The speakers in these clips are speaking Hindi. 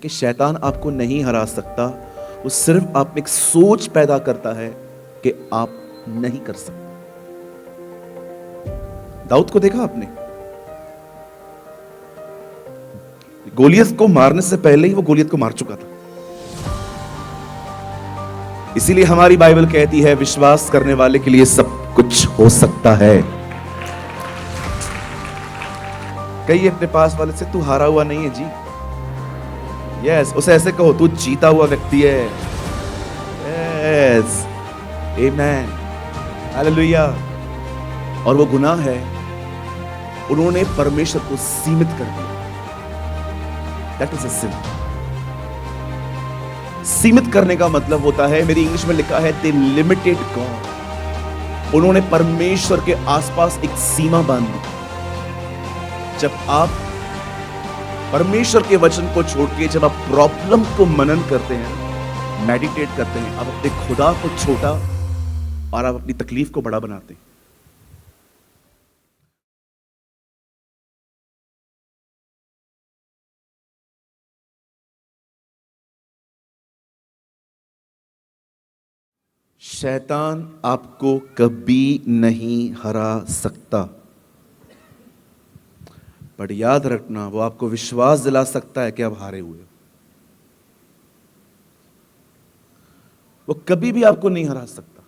कि शैतान आपको नहीं हरा सकता, वो सिर्फ आप में एक सोच पैदा करता है कि आप नहीं कर सकते। दाऊद को देखा आपने? गोलियत को मारने से पहले ही वो गोलियत को मार चुका था। इसीलिए हमारी बाइबल कहती है विश्वास करने वाले के लिए सब कुछ हो सकता है। कहिए अपने पास वाले से, तू हारा हुआ नहीं है जी। यस, उसे ऐसे कहो, तू जीता हुआ व्यक्ति है। यस, आमेन, हालेलुया। और वो गुनाह है, उन्होंने परमेश्वर को सीमित कर दिया। दैट इज अ सिन। सीमित करने का मतलब होता है, मेरी इंग्लिश में लिखा है दे लिमिटेड गॉड। उन्होंने परमेश्वर के आसपास एक सीमा बांध दी। जब आप परमेश्वर के वचन को छोड़ के, जब आप प्रॉब्लम को मनन करते हैं, मेडिटेट करते हैं, आप अपने खुदा को छोटा और आप अपनी तकलीफ को बड़ा बनाते हैं। शैतान आपको कभी नहीं हरा सकता, पर याद रखना वो आपको विश्वास दिला सकता है कि आप हारे हुए हो। वो कभी भी आपको नहीं हरा सकता।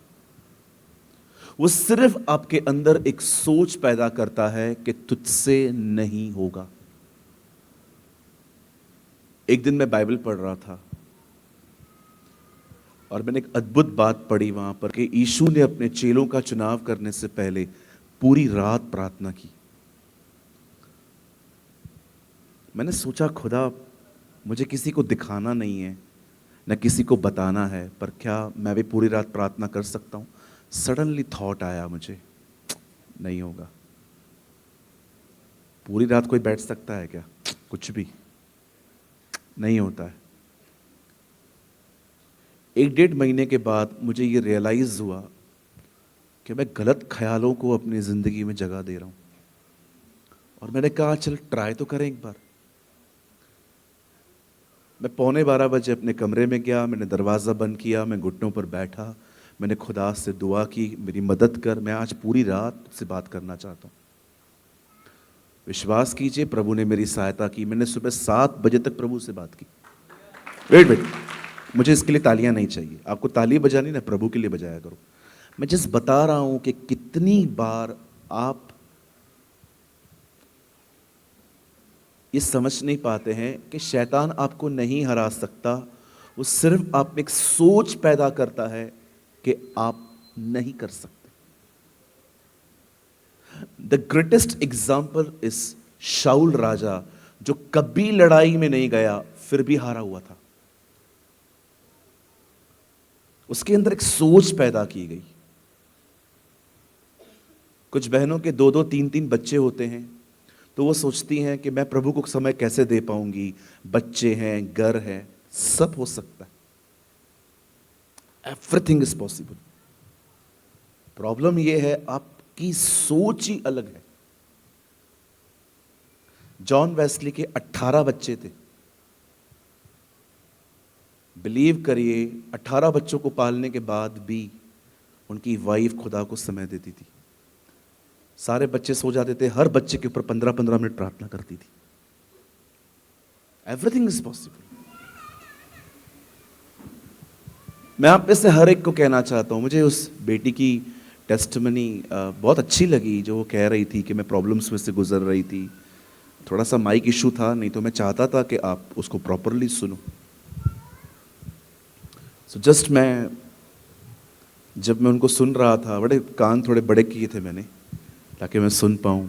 वो सिर्फ आपके अंदर एक सोच पैदा करता है कि तुझसे नहीं होगा। एक दिन मैं बाइबल पढ़ रहा था और मैंने एक अद्भुत बात पढ़ी वहां पर कि यीशु ने अपने चेलों का चुनाव करने से पहले पूरी रात प्रार्थना की। मैंने सोचा, खुदा मुझे किसी को दिखाना नहीं है, न किसी को बताना है, पर क्या मैं भी पूरी रात प्रार्थना कर सकता हूं? सडनली थॉट आया मुझे, नहीं होगा। पूरी रात कोई बैठ सकता है क्या? कुछ भी नहीं होता है। 1-1.5 महीने के बाद मुझे ये रियलाइज हुआ कि मैं गलत ख्यालों को अपनी जिंदगी में जगह दे रहा हूं। और मैंने कहा चल ट्राई तो करें एक बार। मैं 11:15 बजे अपने कमरे में गया, मैंने दरवाज़ा बंद किया, मैं घुटनों पर बैठा, मैंने खुदा से दुआ की, मेरी मदद कर, मैं आज पूरी रात से बात करना चाहता हूँ। विश्वास कीजिए, प्रभु ने मेरी सहायता की। मैंने सुबह 7 बजे तक प्रभु से बात की। वेट, मुझे इसके लिए तालियां नहीं चाहिए। आपको ताली बजानी ना, प्रभु के लिए बजाया करो। मैं जस्ट बता रहा हूं कि कितनी बार आप ये समझ नहीं पाते हैं कि शैतान आपको नहीं हरा सकता, वो सिर्फ आप में एक सोच पैदा करता है कि आप नहीं कर सकते। द ग्रेटेस्ट एग्जाम्पल इज शाऊल राजा, जो कभी लड़ाई में नहीं गया फिर भी हारा हुआ था। उसके अंदर एक सोच पैदा की गई। कुछ बहनों के 2-2, 3-3 बच्चे होते हैं, तो वो सोचती हैं कि मैं प्रभु को समय कैसे दे पाऊंगी, बच्चे हैं, घर है, सब हो सकता है। Everything is possible. प्रॉब्लम यह है आपकी सोच ही अलग है। जॉन वेस्ली के 18 बच्चे थे। बिलीव करिए, 18 बच्चों को पालने के बाद भी उनकी वाइफ खुदा को समय देती थी। सारे बच्चे सो जाते थे, हर बच्चे के ऊपर 15-15 मिनट प्रार्थना करती थी। Everything is possible. मैं आप में से हर एक को कहना चाहता हूं, मुझे उस बेटी की टेस्टमनी बहुत अच्छी लगी, जो वो कह रही थी कि मैं प्रॉब्लम्स में से गुजर रही थी। थोड़ा सा माइक इशू था, नहीं तो मैं चाहता था कि आप उसको प्रॉपरली सुनो। सो जस्ट जब मैं उनको सुन रहा था, बड़े कान थोड़े बड़े किए थे मैंने, ताकि मैं सुन पाऊं।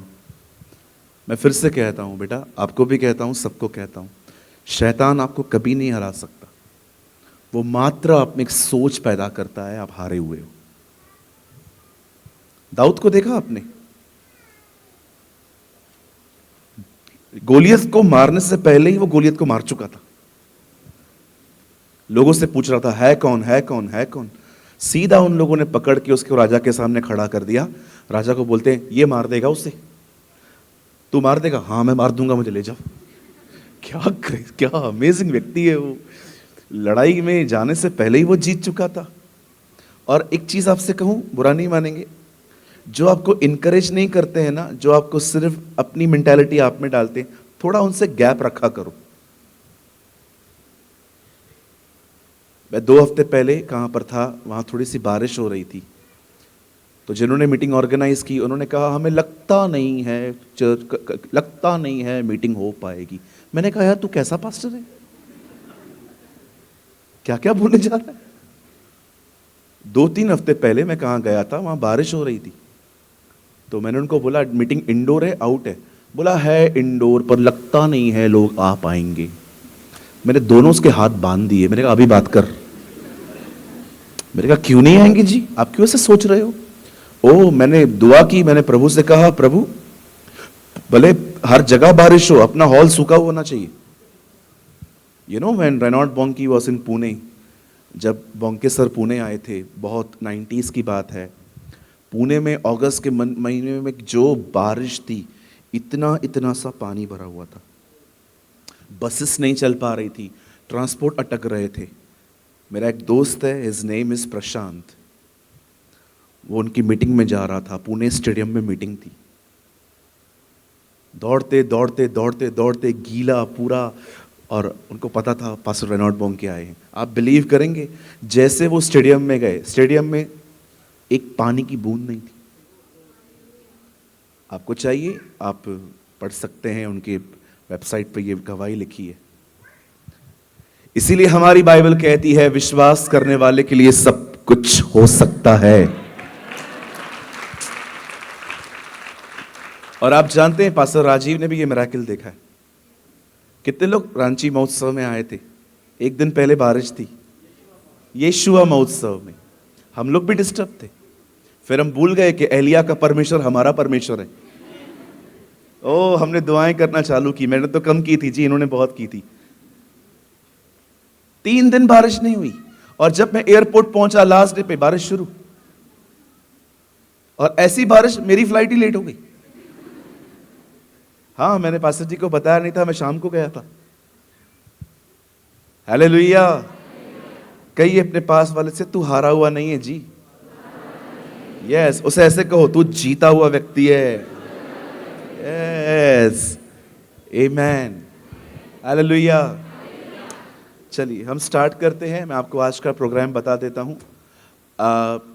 मैं फिर से कहता हूं बेटा, आपको भी कहता हूं, सबको कहता हूं, शैतान आपको कभी नहीं हरा सकता। वो मात्र आप में एक सोच पैदा करता है, आप हारे हुए हो। दाऊद को देखा आपने? गोलियत को मारने से पहले ही वो गोलियत को मार चुका था। लोगों से पूछ रहा था, है कौन, है कौन, है कौन? सीधा उन लोगों ने पकड़ के उसको राजा के सामने खड़ा कर दिया। राजा को बोलते हैं, ये मार देगा उसे? तू मार देगा? हाँ मैं मार दूंगा, मुझे ले जाओ। क्या अमेजिंग व्यक्ति है वो। लड़ाई में जाने से पहले ही वो जीत चुका था। और एक चीज आपसे कहूं, बुरा नहीं मानेंगे, जो आपको इनकरेज नहीं करते हैं ना, जो आपको सिर्फ अपनी मेंटालिटी आप में डालते हैं, थोड़ा उनसे गैप रखा करो। मैं 2 हफ्ते पहले कहां पर था, वहां थोड़ी सी बारिश हो रही थी, तो जिन्होंने मीटिंग ऑर्गेनाइज की उन्होंने कहा हमें लगता नहीं है मीटिंग हो पाएगी। मैंने कहा यार तू कैसा पास्टर है, क्या क्या बोलने जा रहा है। 2-3 हफ्ते पहले मैं कहां गया था, वहां बारिश हो रही थी, तो मैंने उनको बोला मीटिंग इंडोर है आउट है? बोला है इंडोर, पर लगता नहीं है लोग आ पाएंगे। मैंने दोनों उसके हाथ बांध दिए। मैंने कहा अभी बात कर। मैंने कहा क्यों नहीं आएंगे जी, आप क्यों ऐसे सोच रहे हो? मैंने दुआ की, मैंने प्रभु से कहा प्रभु भले हर जगह बारिश हो, अपना हॉल सूखा होना चाहिए। You know when Reinhard Bonnke was in Pune, जब बॉन्के सर पुणे आए थे, बहुत 90s की बात है, पुणे में अगस्त के महीने में जो बारिश थी, इतना सा पानी भरा हुआ था, बसेस नहीं चल पा रही थी, ट्रांसपोर्ट अटक रहे थे। मेरा एक दोस्त है, हिज नेम इज प्रशांत, वो उनकी मीटिंग में जा रहा था, पुणे स्टेडियम में मीटिंग थी। दौड़ते गीला पूरा, और उनको पता था पास्टर रेनॉल्ड बॉन्के आए हैं। आप बिलीव करेंगे, जैसे वो स्टेडियम में गए, स्टेडियम में एक पानी की बूंद नहीं थी। आपको चाहिए, आप पढ़ सकते हैं, उनके वेबसाइट पे ये गवाही लिखी है। इसीलिए हमारी बाइबल कहती है विश्वास करने वाले के लिए सब कुछ हो सकता है। और आप जानते हैं पास्टर राजीव ने भी ये मिरेकल देखा है। कितने लोग रांची महोत्सव में आए थे? एक दिन पहले बारिश थी, यीशुआ महोत्सव में हम लोग भी डिस्टर्ब थे। फिर हम भूल गए कि एलिया का परमेश्वर हमारा परमेश्वर है। हमने दुआएं करना चालू की। मैंने तो कम की थी जी, इन्होंने बहुत की थी। 3 दिन बारिश नहीं हुई, और जब मैं एयरपोर्ट पहुंचा लास्ट डे पे, बारिश शुरू। और ऐसी बारिश, मेरी फ्लाइट ही लेट हो गई। हाँ, मैंने पास्टर जी को बताया नहीं था, मैं शाम को गया था। हालेलुया। कहिए अपने पास वाले से, तू हारा हुआ नहीं है जी। यस, उसे ऐसे कहो, तू जीता हुआ व्यक्ति है। यस, आमेन, हालेलुया। चलिए हम स्टार्ट करते हैं। मैं आपको आज का प्रोग्राम बता देता हूं।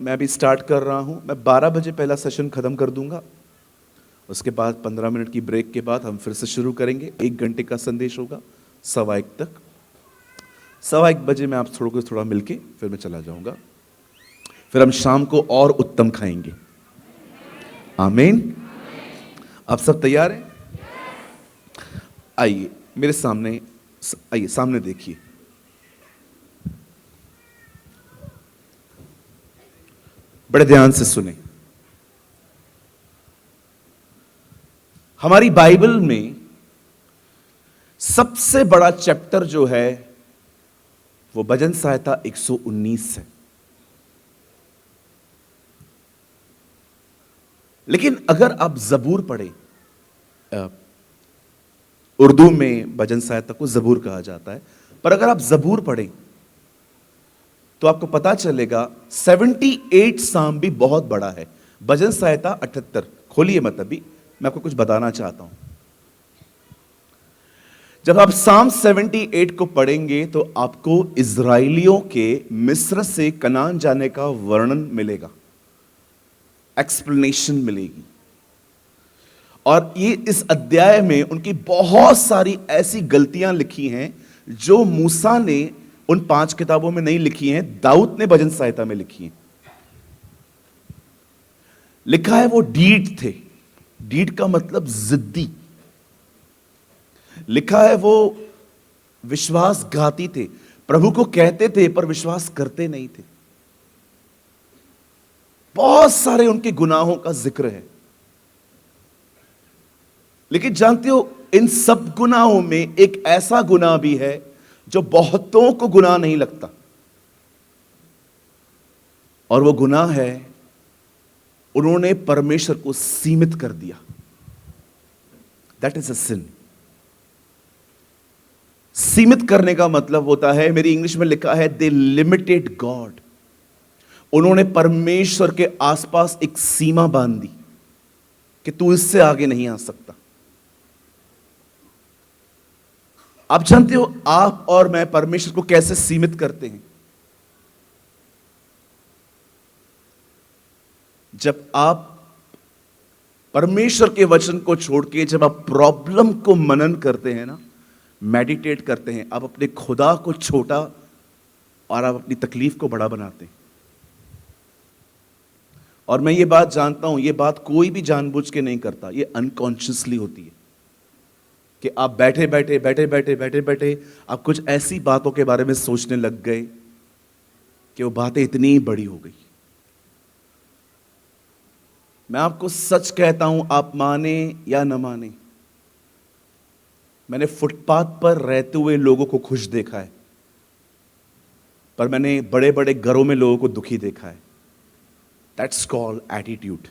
मैं अभी स्टार्ट कर रहा हूं। मैं 12 बजे पहला सेशन खत्म कर दूंगा। उसके बाद 15 मिनट की ब्रेक के बाद हम फिर से शुरू करेंगे। 1 घंटे का संदेश होगा, 1:15 तक। 1:15 बजे मैं आप थोड़ा मिलके फिर मैं चला जाऊंगा। फिर हम शाम को और उत्तम खाएंगे। आमीन। आप सब तैयार हैं? आइए मेरे सामने, आइए सामने देखिए। बड़े ध्यान से सुने। हमारी बाइबल में सबसे बड़ा चैप्टर जो है वो भजन संहिता 119 है। लेकिन अगर आप जबूर पढ़े, उर्दू में भजन संहिता को जबूर कहा जाता है, पर अगर आप जबूर पढ़ें तो आपको पता चलेगा 78 साम भी बहुत बड़ा है। भजन संहिता 78। खोलिए मत, अभी मैं आपको कुछ बताना चाहता हूं। जब आप साम 78 को पढ़ेंगे तो आपको इजराइलियों के मिस्र से कनान जाने का वर्णन मिलेगा, एक्सप्लेनेशन मिलेगी। और ये इस अध्याय में उनकी बहुत सारी ऐसी गलतियां लिखी हैं जो मूसा ने उन 5 किताबों में नहीं लिखी हैं, दाऊद ने भजन संहिता में लिखी हैं। लिखा है वो ढीठ थे। ढीठ का मतलब जिद्दी। लिखा है वो विश्वासघाती थे। प्रभु को कहते थे पर विश्वास करते नहीं थे। बहुत सारे उनके गुनाहों का जिक्र है। लेकिन जानते हो, इन सब गुनाहों में एक ऐसा गुनाह भी है जो बहुतों को गुनाह नहीं लगता, और वो गुनाह है उन्होंने परमेश्वर को सीमित कर दिया। दैट इज अ सिन। सीमित करने का मतलब होता है, मेरी इंग्लिश में लिखा है दे लिमिटेड गॉड। उन्होंने परमेश्वर के आसपास एक सीमा बांध दी कि तू इससे आगे नहीं आ सकता। आप जानते हो आप और मैं परमेश्वर को कैसे सीमित करते हैं? जब आप परमेश्वर के वचन को छोड़ के जब आप प्रॉब्लम को मनन करते हैं ना, मेडिटेट करते हैं, आप अपने खुदा को छोटा और आप अपनी तकलीफ को बड़ा बनाते हैं। और मैं ये बात जानता हूं, ये बात कोई भी जानबूझ के नहीं करता, ये अनकॉन्शियसली होती है कि आप बैठे बैठे आप कुछ ऐसी बातों के बारे में सोचने लग गए कि वो बातें इतनी बड़ी हो गई। मैं आपको सच कहता हूं, आप माने या न माने, मैंने फुटपाथ पर रहते हुए लोगों को खुश देखा है, पर मैंने बड़े बड़े घरों में लोगों को दुखी देखा है। That's called attitude.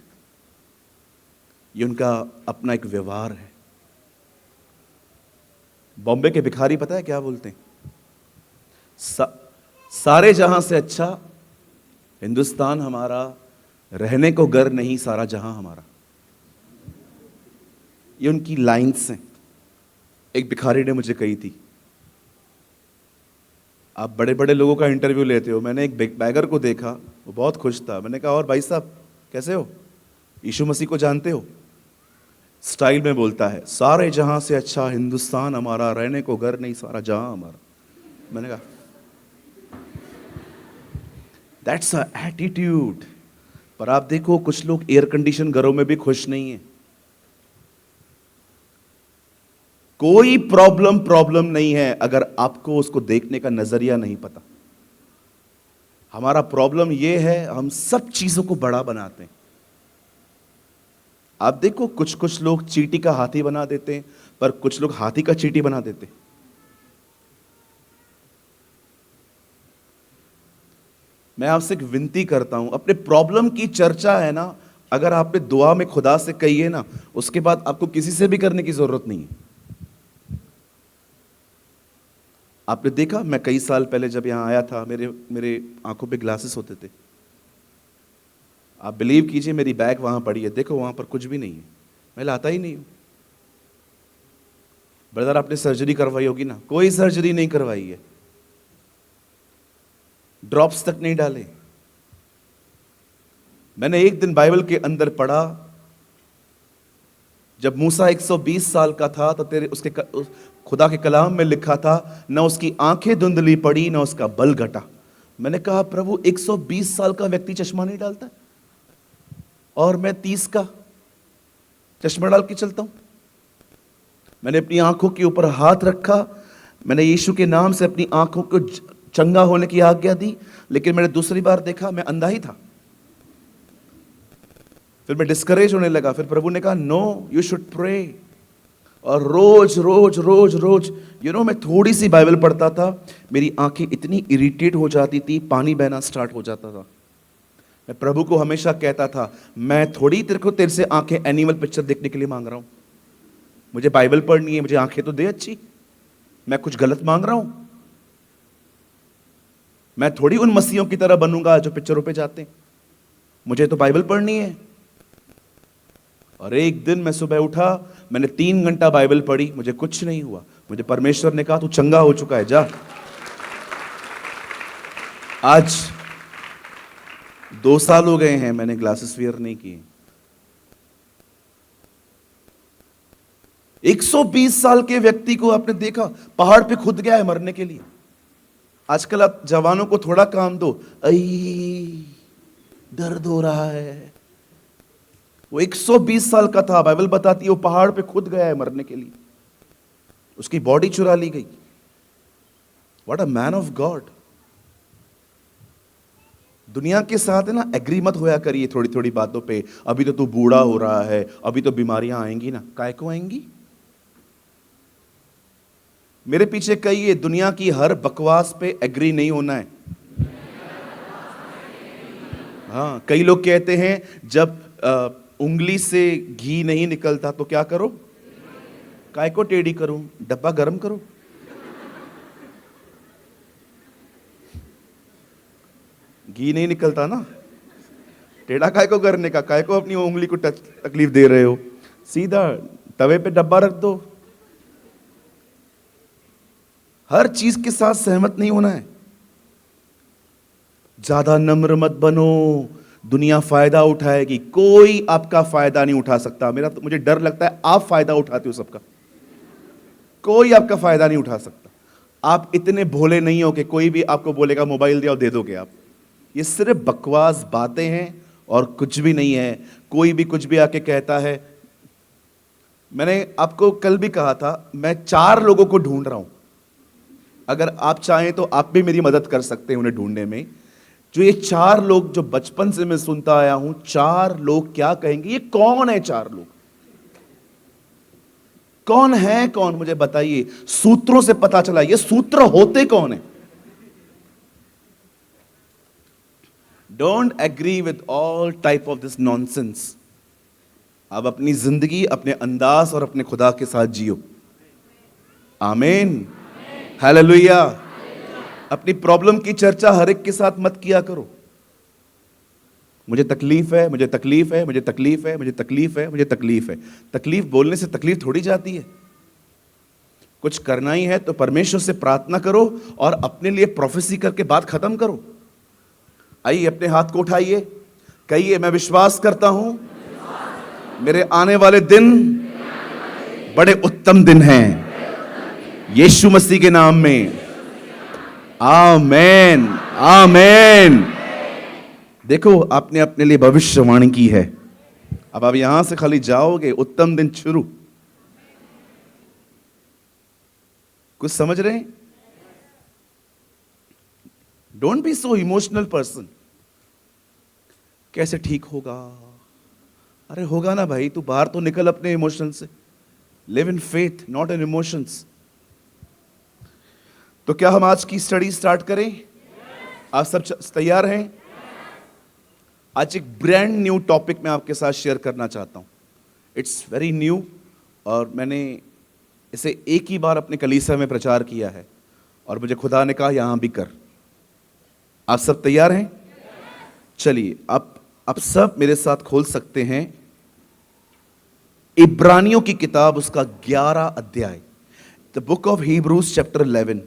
ये उनका अपना एक व्यवहार है। बॉम्बे के भिखारी पता है क्या बोलते हैं? सारे जहां से अच्छा हिंदुस्तान हमारा, रहने को घर नहीं सारा जहां हमारा। ये उनकी लाइन्स हैं। एक भिखारी ने मुझे कही थी, आप बड़े बड़े लोगों का इंटरव्यू लेते हो, मैंने एक बैगर को देखा, वो बहुत खुश था। मैंने कहा और भाई साहब कैसे हो, यीशु मसीह को जानते हो? स्टाइल में बोलता है, सारे जहां से अच्छा हिंदुस्तान हमारा, रहने को घर नहीं सारा जहां हमारा। मैंने कहा दैट्स अ एटीट्यूड। पर आप देखो कुछ लोग एयर कंडीशन घरों में भी खुश नहीं है। कोई प्रॉब्लम नहीं है अगर आपको उसको देखने का नजरिया नहीं पता। हमारा प्रॉब्लम यह है, हम सब चीजों को बड़ा बनाते हैं। आप देखो कुछ लोग चींटी का हाथी बना देते हैं, पर कुछ लोग हाथी का चींटी बना देते हैं। मैं आपसे एक विनती करता हूं, अपने प्रॉब्लम की चर्चा है ना, अगर आपने दुआ में खुदा से कही है ना, उसके बाद आपको किसी से भी करने की जरूरत नहीं है। आपने देखा, मैं कई साल पहले जब यहां आया था, मेरे आंखों पे ग्लासेस होते थे। आप बिलीव कीजिए, मेरी बैग वहां पड़ी है, देखो वहां पर कुछ भी नहीं है, मैं लाता ही नहीं हूं। ब्रदर आपने सर्जरी करवाई होगी ना, कोई सर्जरी नहीं करवाई है, ड्रॉप्स तक नहीं डाले। मैंने एक दिन बाइबल के अंदर पढ़ा, जब मूसा 120 साल का था तो उसके खुदा के कलाम में लिखा था, न उसकी आंखें धुंधली पड़ी न उसका बल घटा। मैंने कहा प्रभु 120 साल का व्यक्ति चश्मा नहीं डालता और मैं 30 का चश्मा डाल के चलता हूं। मैंने अपनी आंखों के ऊपर हाथ रखा, मैंने यीशु के नाम से अपनी आंखों को चंगा होने की आज्ञा दी, लेकिन मैंने दूसरी बार देखा मैं अंधा ही था। फिर मैं डिस्करेज होने लगा। फिर प्रभु ने कहा नो, यू शुड प्रे। और रोज रोज रोज रोज मैं थोड़ी सी बाइबल पढ़ता था, मेरी आंखें इतनी इरिटेट हो जाती थी, पानी बहना स्टार्ट हो जाता था। मैं प्रभु को हमेशा कहता था, मैं थोड़ी तेरे से आंखें एनिमल पिक्चर देखने के लिए मांग रहा हूं, मुझे बाइबल पढ़नी है, मुझे आंखें तो दे अच्छी। मैं कुछ गलत मांग रहा हूं? मैं थोड़ी उन मसीहों की तरह बनूंगा जो पिक्चरों पे जाते हैं, मुझे तो बाइबल पढ़नी है। और एक दिन मैं सुबह उठा, मैंने 3 घंटा बाइबल पढ़ी, मुझे कुछ नहीं हुआ। मुझे परमेश्वर ने कहा तू चंगा हो चुका है, जा। आज 2 साल हो गए हैं मैंने ग्लासेस वेयर नहीं किए। 120 साल के व्यक्ति को आपने देखा, पहाड़ पे खुद गया है मरने के लिए। आजकल आप जवानों को थोड़ा काम दो, आई दर्द हो रहा है। वो 120 साल का था, बाइबल बताती है वो पहाड़ पे खुद गया है मरने के लिए, उसकी बॉडी चुरा ली गई। What a man of God. दुनिया के साथ है ना एग्री मत होया करिए थोड़ी थोड़ी बातों पे। अभी तो तू बूढ़ा हो रहा है, अभी तो बीमारियां आएंगी ना। काय को आएंगी? मेरे पीछे कहिए, दुनिया की हर बकवास पे एग्री नहीं होना है। हाँ, कई लोग कहते हैं जब उंगली से घी नहीं निकलता तो क्या करो? काय को टेढ़ी करूं? डब्बा गर्म करो। घी नहीं निकलता ना, टेढ़ा काय को करने का, काय को अपनी उंगली को तकलीफ दे रहे हो, सीधा तवे पे डब्बा रख दो। हर चीज के साथ सहमत नहीं होना है। ज्यादा नम्र मत बनो, दुनिया फायदा उठाएगी, कोई आपका फायदा नहीं उठा सकता। मुझे डर लगता है आप फायदा उठाते हो सबका, कोई आपका फायदा नहीं उठा सकता। आप इतने भोले नहीं हो कि कोई भी आपको बोलेगा मोबाइल दिया और दे दोगे आप। ये सिर्फ बकवास बातें हैं और कुछ भी नहीं है। कोई भी कुछ भी आके कहता है। मैंने आपको कल भी कहा था, मैं 4 लोगों को ढूंढ रहा हूं, अगर आप चाहें तो आप भी मेरी मदद कर सकते हैं उन्हें ढूंढने में। जो ये 4 लोग जो बचपन से मैं सुनता आया हूं, 4 लोग क्या कहेंगे, ये कौन है 4 लोग, कौन है, कौन, मुझे बताइए। सूत्रों से पता चला, ये सूत्र होते कौन है। Don't agree with all type of this nonsense. आप अपनी जिंदगी अपने अंदाज और अपने खुदा के साथ जियो। आमीन, हालेलुया। अपनी प्रॉब्लम की चर्चा हर एक के साथ मत किया करो। मुझे तकलीफ है, मुझे तकलीफ है, मुझे तकलीफ है, मुझे तकलीफ है, मुझे तकलीफ है। तकलीफ बोलने से तकलीफ थोड़ी जाती है। कुछ करना ही है तो परमेश्वर से प्रार्थना करो और अपने लिए प्रोफेसी करके बात खत्म करो। आइए अपने हाथ को उठाइए, कहिए मैं विश्वास करता हूं मेरे आने वाले दिन बड़े उत्तम दिन हैं, यीशु मसीह के नाम में। आमेन, आमेन। देखो आपने अपने लिए भविष्यवाणी की है। अब आप यहां से खाली जाओगे, उत्तम दिन शुरू। कुछ समझ रहे हैं? Don't be so emotional person. कैसे ठीक होगा? अरे होगा ना भाई, तू बाहर तो निकल अपने इमोशन से। Live in faith, not in emotions. तो क्या हम आज की स्टडी स्टार्ट करें? आप सब तैयार हैं? आज एक ब्रांड न्यू टॉपिक मैं आपके साथ शेयर करना चाहता हूं। इट्स वेरी न्यू और मैंने इसे एक ही बार अपने कलीसिया में प्रचार किया है और मुझे खुदा ने कहा यहां भी कर। आप सब तैयार हैं? चलिए आप सब मेरे साथ खोल सकते हैं इब्रानियों की किताब, उसका 11 अध्याय, the book of Hebrews chapter 11।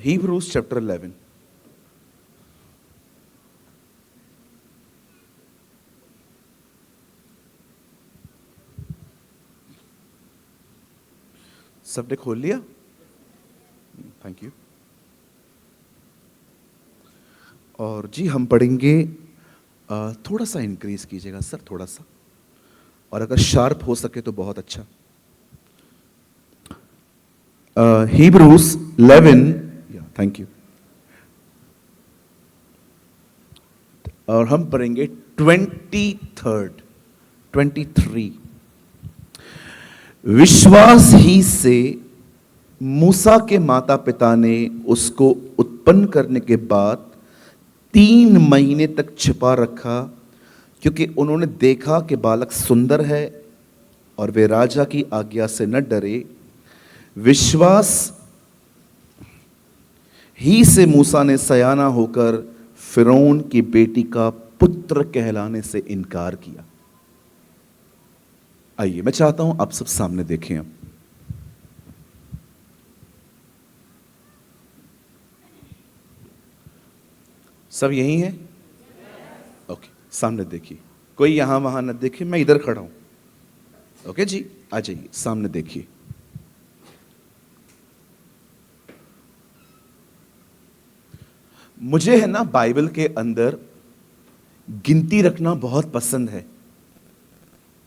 Hebrews chapter 11. सबने खोल लिया? Thank you. और जी हम पढ़ेंगे, थोड़ा सा इंक्रीज कीजिएगा सर, थोड़ा सा, और अगर शार्प हो सके तो बहुत अच्छा। Hebrews 11, thank you. और हम पढ़ेंगे 23। विश्वास ही से मूसा के माता पिता ने उसको उत्पन्न करने के बाद 3 महीने तक छिपा रखा, क्योंकि उन्होंने देखा कि बालक सुंदर है और वे राजा की आज्ञा से न डरे। विश्वास ही से मूसा ने सयाना होकर फिरौन की बेटी का पुत्र कहलाने से इनकार किया। आइए मैं चाहता हूं आप सब सामने देखें। अब सब यही है? ओके, सामने देखिए, कोई यहां वहां न देखे, मैं इधर खड़ा हूं। ओके जी, आ जाइए, सामने देखिए। मुझे है ना बाइबल के अंदर गिनती रखना बहुत पसंद है।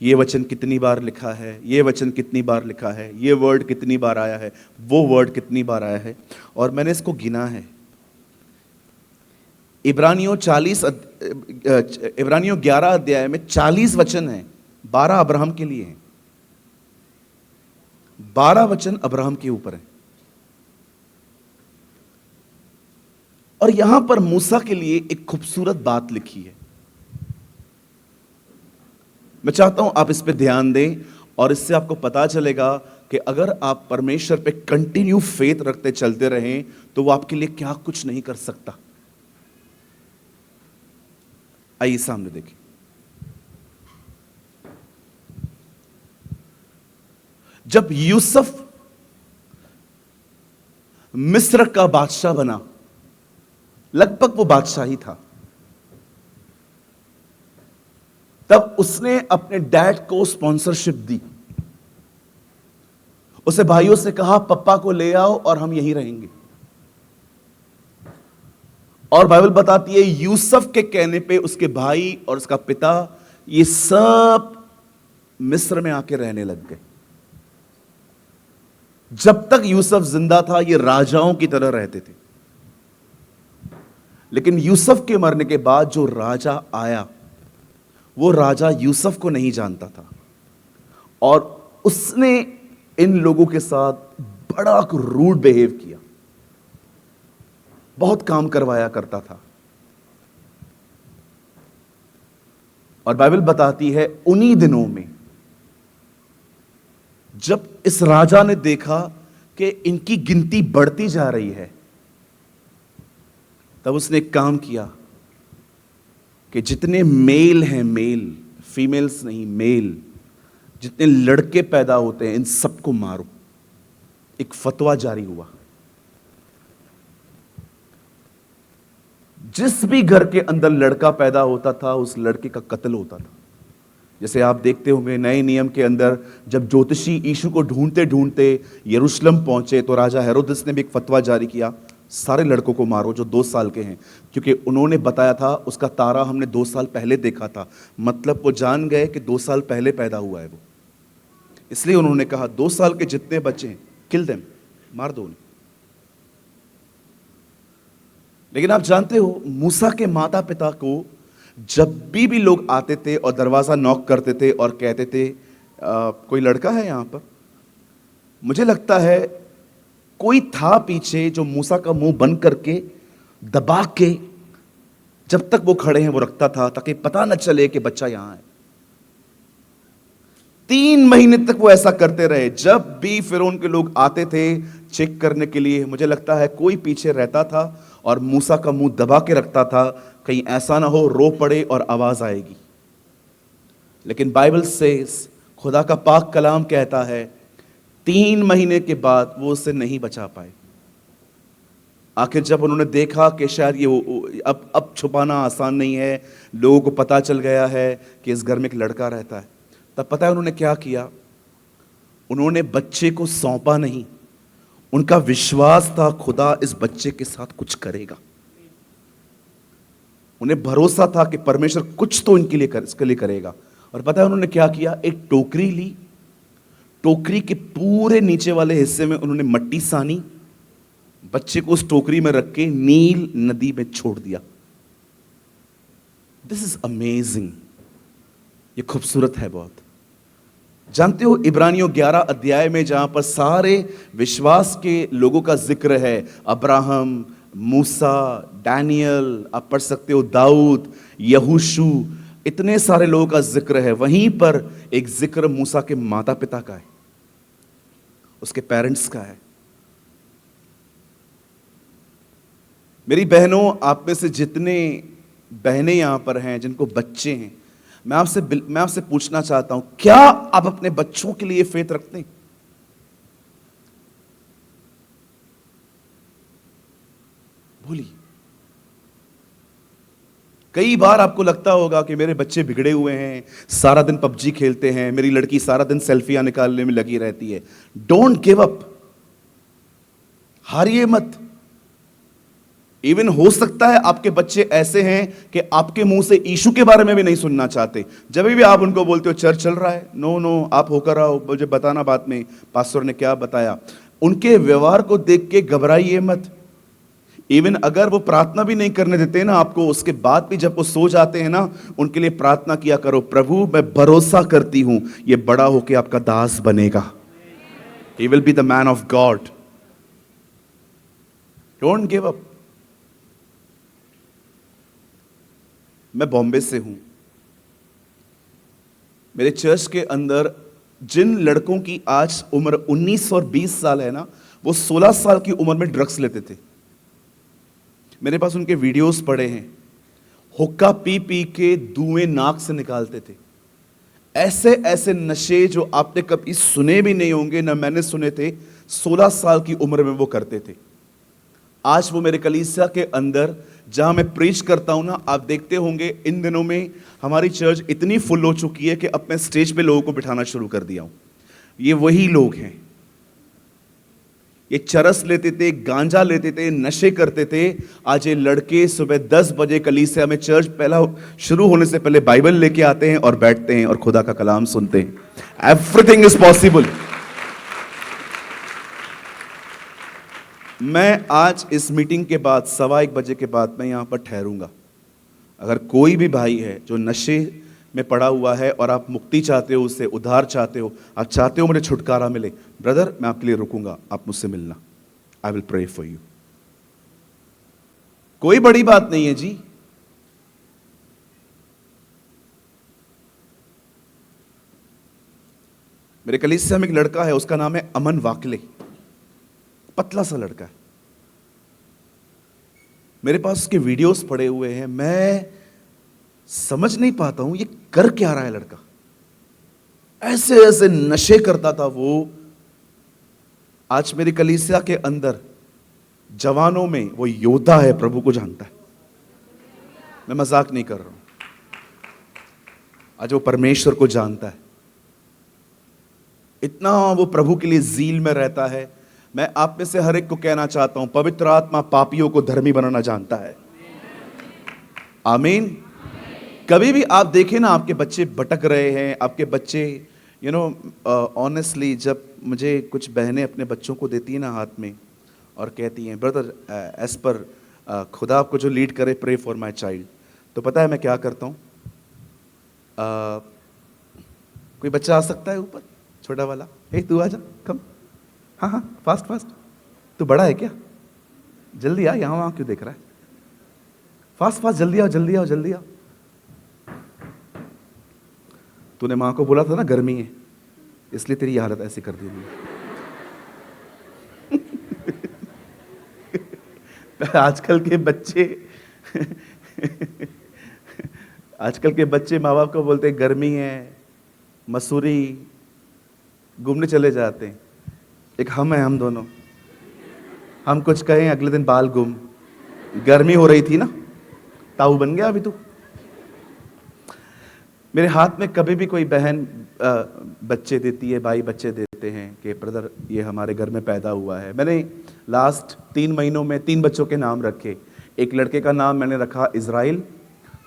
ये वचन कितनी बार लिखा है, ये वचन कितनी बार लिखा है, ये वर्ड कितनी बार आया है, वो वर्ड कितनी बार आया है, और मैंने इसको गिना है। इब्रानियों 11 अध्याय में 40 वचन हैं, 12 अब्राहम के लिए हैं, 12 वचन अब्राहम के ऊपर है। और यहां पर मूसा के लिए एक खूबसूरत बात लिखी है। मैं चाहता हूं आप इस पे ध्यान दें और इससे आपको पता चलेगा कि अगर आप परमेश्वर पे कंटिन्यू फेथ रखते चलते रहें तो वो आपके लिए क्या कुछ नहीं कर सकता। आइए सामने देखिए। जब यूसुफ मिस्र का बादशाह बना, लगभग वो बादशाह ही था, तब उसने अपने डैड को स्पॉन्सरशिप दी। उसे भाइयों से कहा पप्पा को ले आओ और हम यहीं रहेंगे। और बाइबल बताती है यूसुफ के कहने पे उसके भाई और उसका पिता ये सब मिस्र में आके रहने लग गए। जब तक यूसुफ जिंदा था ये राजाओं की तरह रहते थे, लेकिन यूसुफ के मरने के बाद जो राजा आया वो राजा यूसुफ को नहीं जानता था और उसने इन लोगों के साथ बड़ा रूड बिहेव किया, बहुत काम करवाया करता था। और बाइबल बताती है उन्हीं दिनों में जब इस राजा ने देखा कि इनकी गिनती बढ़ती जा रही है, तब उसने एक काम किया कि जितने मेल हैं, मेल, फीमेल्स नहीं, मेल, जितने लड़के पैदा होते हैं इन सबको मारो। एक फतवा जारी हुआ। जिस भी घर के अंदर लड़का पैदा होता था उस लड़के का कत्ल होता था। जैसे आप देखते होंगे नए नियम के अंदर जब ज्योतिषी यीशु को ढूंढते ढूंढते यरूशलेम पहुंचे तो राजा हेरोदेस ने भी एक फतवा जारी किया, सारे लड़कों को मारो जो 2 साल के हैं, क्योंकि उन्होंने बताया था उसका तारा हमने 2 साल पहले देखा था। मतलब वो जान गए कि 2 साल पहले पैदा हुआ है वो, इसलिए उन्होंने कहा 2 साल के जितने बच्चे हैं किल देम, मार दो उन्हें। लेकिन आप जानते हो मूसा के माता पिता को जब भी लोग आते थे और दरवाजा नॉक करते थे और कहते थे कोई लड़का है यहां पर, मुझे लगता है कोई था पीछे जो मूसा का मुंह बंद करके दबा के जब तक वो खड़े हैं वो रखता था ताकि पता न चले कि बच्चा यहां है। 3 महीने तक वो ऐसा करते रहे। जब भी फिरौन के लोग आते थे चेक करने के लिए, मुझे लगता है कोई पीछे रहता था और मूसा का मुंह दबा के रखता था, कहीं ऐसा ना हो रो पड़े और आवाज आएगी। लेकिन बाइबल से खुदा का पाक कलाम कहता है 3 महीने के बाद वो उससे नहीं बचा पाए। आखिर जब उन्होंने देखा कि शायद ये अब छुपाना आसान नहीं है, लोगों को पता चल गया है कि इस घर में एक लड़का रहता है, तब पता है उन्होंने क्या किया? उन्होंने बच्चे को सौंपा नहीं, उनका विश्वास था खुदा इस बच्चे के साथ कुछ करेगा। उन्हें भरोसा था कि परमेश्वर कुछ तो इसके लिए करेगा। और पता है उन्होंने क्या किया? एक टोकरी ली, टोकरी के पूरे नीचे वाले हिस्से में उन्होंने मट्टी सानी, बच्चे को उस टोकरी में रख के नील नदी में छोड़ दिया। This is amazing. ये खूबसूरत है बहुत। जानते हो इब्रानियों 11 अध्याय में जहां पर सारे विश्वास के लोगों का जिक्र है, अब्राहम, मूसा, डैनियल, आप पढ़ सकते हो दाऊद, यहोशू, इतने सारे लोगों का जिक्र है, वहीं पर एक जिक्र मूसा के माता पिता का है, उसके पेरेंट्स का है। मेरी बहनों, आप में से जितने बहनें यहां पर हैं जिनको बच्चे हैं, मैं आपसे पूछना चाहता हूं, क्या आप अपने बच्चों के लिए फेथ रखते हैं? बोलिए। कई बार आपको लगता होगा कि मेरे बच्चे बिगड़े हुए हैं, सारा दिन पबजी खेलते हैं, मेरी लड़की सारा दिन सेल्फियां निकालने में लगी रहती है। डोंट गिव अप, हारिए मत। इवन हो सकता है आपके बच्चे ऐसे हैं कि आपके मुंह से यीशु के बारे में भी नहीं सुनना चाहते। जब भी आप उनको बोलते हो चर्च चल रहा है, नो आप होकर आओ, मुझे बताना बाद में पास्टर ने क्या बताया, उनके व्यवहार को देख के घबराइए मत। इवन अगर वो प्रार्थना भी नहीं करने देते ना आपको, उसके बाद भी जब वो सो जाते हैं ना, उनके लिए प्रार्थना किया करो, प्रभु मैं भरोसा करती हूं ये बड़ा होके आपका दास बनेगा, he will be the man of God. Don't give up. मैं बॉम्बे से हूं। मेरे चर्च के अंदर जिन लड़कों की आज उम्र 19 और 20 साल है ना, वो 16 साल की उम्र में ड्रग्स लेते थे। मेरे पास उनके वीडियोस पड़े हैं। हुक्का पी पी के धुएं नाक से निकालते थे। ऐसे ऐसे नशे जो आपने कभी सुने भी नहीं होंगे, ना मैंने सुने थे, 16 साल की उम्र में वो करते थे। आज वो मेरे कलीसिया के अंदर जहां मैं प्रीच करता हूं ना, आप देखते होंगे इन दिनों में हमारी चर्च इतनी फुल हो चुकी है कि अब मैं स्टेज पे लोगों को बिठाना शुरू कर दिया हूं। ये वही लोग हैं। ये चरस लेते थे, गांजा लेते थे, नशे करते थे। आज ये लड़के सुबह 10 बजे कलीसिया में चर्च पहला शुरू होने से पहले बाइबल लेके आते हैं और बैठते हैं और खुदा का कलाम सुनते हैं। Everything is possible. मैं आज इस मीटिंग के बाद 1:15 बजे के बाद मैं यहां पर ठहरूंगा। अगर कोई भी भाई है जो नशे में पड़ा हुआ है और आप मुक्ति चाहते हो, उससे उद्धार चाहते हो, आप चाहते हो मुझे छुटकारा मिले, ब्रदर मैं आपके लिए रुकूंगा, आप मुझसे मिलना। I will pray for you. कोई बड़ी बात नहीं है जी। मेरे कलीसिया में एक लड़का है, उसका नाम है अमन वाकले। पतला सा लड़का है। मेरे पास उसके वीडियोस पड़े हुए हैं। मैं समझ नहीं पाता हूं ये कर क्या रहा है लड़का। ऐसे ऐसे नशे करता था वो। आज मेरी कलीसिया के अंदर जवानों में वो योद्धा है, प्रभु को जानता है। मैं मजाक नहीं कर रहा हूं। आज वो परमेश्वर को जानता है। इतना वो प्रभु के लिए जील में रहता है। मैं आप में से हर एक को कहना चाहता हूं, पवित्र आत्मा पापियों को धर्मी बनाना जानता है। आमीन। कभी भी आप देखें ना, आपके बच्चे भटक रहे हैं, आपके बच्चे ऑनेस्टली, जब मुझे कुछ बहनें अपने बच्चों को देती हैं ना हाथ में और कहती हैं, ब्रदर एज पर खुदा आपको जो लीड करे, प्रे फॉर माई चाइल्ड, तो पता है मैं क्या करता हूँ? कोई बच्चा आ सकता है ऊपर, छोटा वाला? हे तू आ जा, कम। हाँ हाँ, फास्ट फास्ट। तू बड़ा है क्या? जल्दी आ, यहाँ वहाँ क्यों देख रहा है? फास्ट फास्ट, जल्दी आओ जल्दी आओ जल्दी आओ। तूने माँ को बोला था ना गर्मी है, इसलिए तेरी हालत ऐसी कर दी आजकल के बच्चे माँ बाप को बोलते गर्मी है, मसूरी घूमने चले जाते हैं। एक हम है, हम दोनों, हम कुछ कहें अगले दिन बाल गुम। गर्मी हो रही थी ना, ताऊ बन गया अभी तू। मेरे हाथ में कभी भी कोई बहन बच्चे देती है, भाई बच्चे देते हैं कि ब्रदर ये हमारे घर में पैदा हुआ है। मैंने लास्ट 3 महीनों में 3 बच्चों के नाम रखे। एक लड़के का नाम मैंने रखा इज़राइल,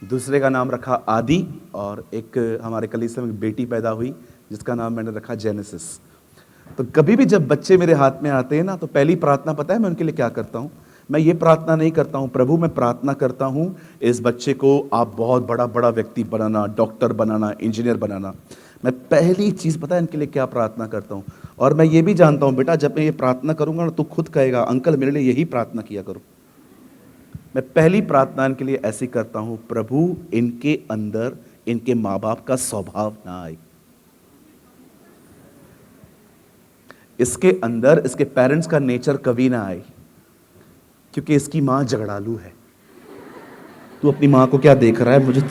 दूसरे का नाम रखा आदि, और एक हमारे कलीसिया में बेटी पैदा हुई जिसका नाम मैंने रखा जेनेसिस। तो कभी भी जब बच्चे मेरे हाथ में आते हैं ना, तो पहली प्रार्थना पता है मैं उनके लिए क्या करता हूँ? मैं ये प्रार्थना नहीं करता हूँ, प्रभु मैं प्रार्थना करता हूँ इस बच्चे को आप बहुत बड़ा बड़ा व्यक्ति बनाना, डॉक्टर बनाना, इंजीनियर बनाना। मैं पहली चीज़ पता है इनके लिए क्या प्रार्थना करता हूँ? और मैं ये भी जानता हूँ बेटा, जब मैं ये प्रार्थना करूँगा ना, तो खुद कहेगा अंकल मेरे लिए यही प्रार्थना किया करो। मैं पहली प्रार्थना इनके लिए ऐसी करता हूँ, प्रभु इनके अंदर इनके माँ बाप का स्वभाव ना आए, इसके अंदर इसके पेरेंट्स का नेचर कभी ना आए, क्योंकि इसकी मां झगड़ालू है। तू अपनी मां को क्या देख रहा है? मुझे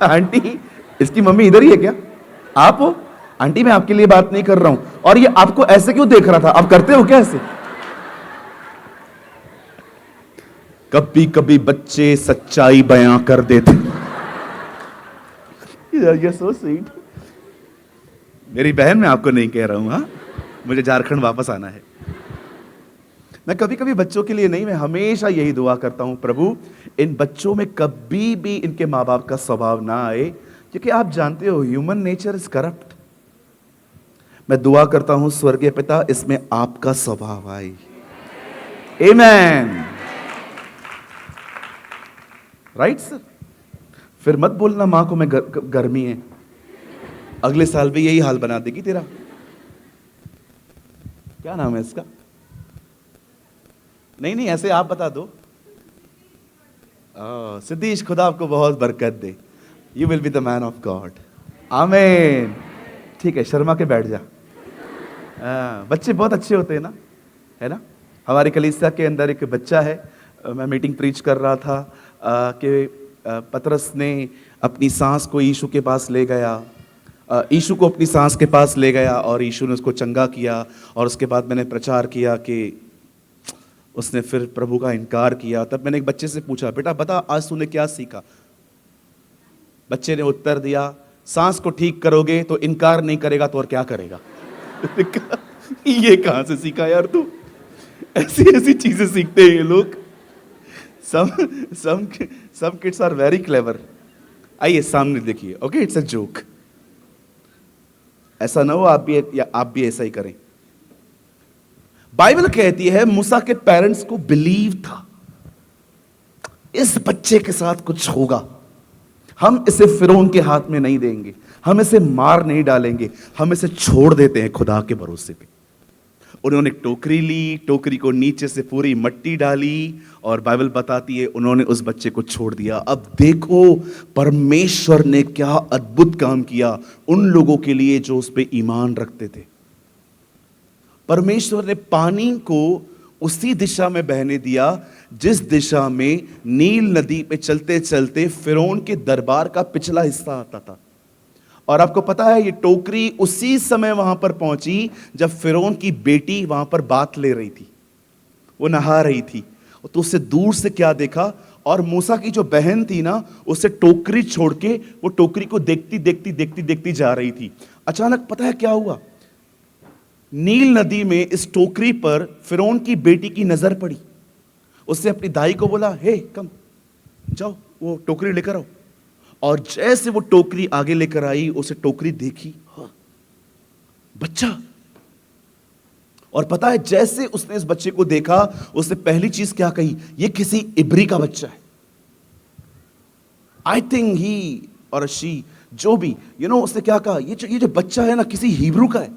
आंटी, इसकी मम्मी इधर ही है क्या? आप हो? आंटी मैं आपके लिए बात नहीं कर रहा हूं। और ये आपको ऐसे क्यों देख रहा था? आप करते हो क्या ऐसे? कभी कभी बच्चे सच्चाई बयां कर देते। ये सो स्वीट। मेरी बहन, मैं आपको नहीं कह रहा हूं, हाँ, मुझे झारखंड वापस आना है। मैं कभी कभी बच्चों के लिए नहीं, मैं हमेशा यही दुआ करता हूं, प्रभु इन बच्चों में कभी भी इनके माँ बाप का स्वभाव ना आए, क्योंकि आप जानते हो ह्यूमन नेचर इज करप्ट। मैं दुआ करता हूं स्वर्गीय पिता, इसमें आपका स्वभाव आए। आमेन। Right sir? फिर मत बोलना मां को मैं गर्मी है, अगले साल भी यही हाल बना देगी तेरा। क्या नाम है इसका? नहीं नहीं, ऐसे आप बता दो। सिद्धीश, खुदा आपको बहुत बरकत दे। You will be the man of God. आमीन। ठीक है, शर्मा के बैठ जा। बच्चे बहुत अच्छे होते हैं ना, है ना। हमारी कलीसिया के अंदर एक बच्चा है, मैं मीटिंग प्रीच कर रहा था कि पतरस ने अपनी सांस को यीशु के पास ले गया, यीशु को अपनी सांस के पास ले गया और यीशु ने उसको चंगा किया। और उसके बाद मैंने प्रचार किया कि उसने फिर प्रभु का इनकार किया। तब मैंने एक बच्चे से पूछा, बेटा बता आज तूने क्या सीखा। बच्चे ने उत्तर दिया, सांस को ठीक करोगे तो इनकार नहीं करेगा तो और क्या करेगा। ये कहां से सीखा यार तू। ऐसी ऐसी चीजें सीखते हैं ये लोग। some kids are very clever। आइए सामने देखिए। Okay, it's a joke. ऐसा ना हो आप भी ऐसा ही करें। बाइबल कहती है मूसा के पेरेंट्स को बिलीव था इस बच्चे के साथ कुछ होगा, हम इसे फिरौन के हाथ में नहीं देंगे, हम इसे मार नहीं डालेंगे, हम इसे छोड़ देते हैं खुदा के भरोसे पे। उन्होंने टोकरी ली, टोकरी को नीचे से पूरी मिट्टी डाली और बाइबल बताती है उन्होंने उस बच्चे को छोड़ दिया। अब देखो परमेश्वर ने क्या अद्भुत काम किया उन लोगों के लिए जो उस पे ईमान रखते थे। परमेश्वर ने पानी को उसी दिशा में बहने दिया जिस दिशा में नील नदी पे चलते चलते फिरौन के दरबार का पिछला हिस्सा आता था। और आपको पता है ये टोकरी उसी समय वहां पर पहुंची जब फिरौन की बेटी वहां पर बात ले रही थी, वो नहा रही थी। तो उससे दूर से क्या देखा, और मूसा की जो बहन थी ना उसे टोकरी छोड़ के वो टोकरी को देखती देखती देखती देखती जा रही थी। अचानक पता है क्या हुआ, नील नदी में इस टोकरी पर फिरौन की बेटी की नजर पड़ी। उसने अपनी दाई को बोला, हे कम जाओ वो टोकरी लेकर आओ। और जैसे वो टोकरी आगे लेकर आई, उसे टोकरी देखी, हाँ, बच्चा। और पता है जैसे उसने इस बच्चे को देखा उसने पहली चीज क्या कही, ये किसी इब्री का बच्चा है। आई थिंक ही और शी, जो भी उसने क्या कहा, ये जो बच्चा है ना किसी हिब्रू का है।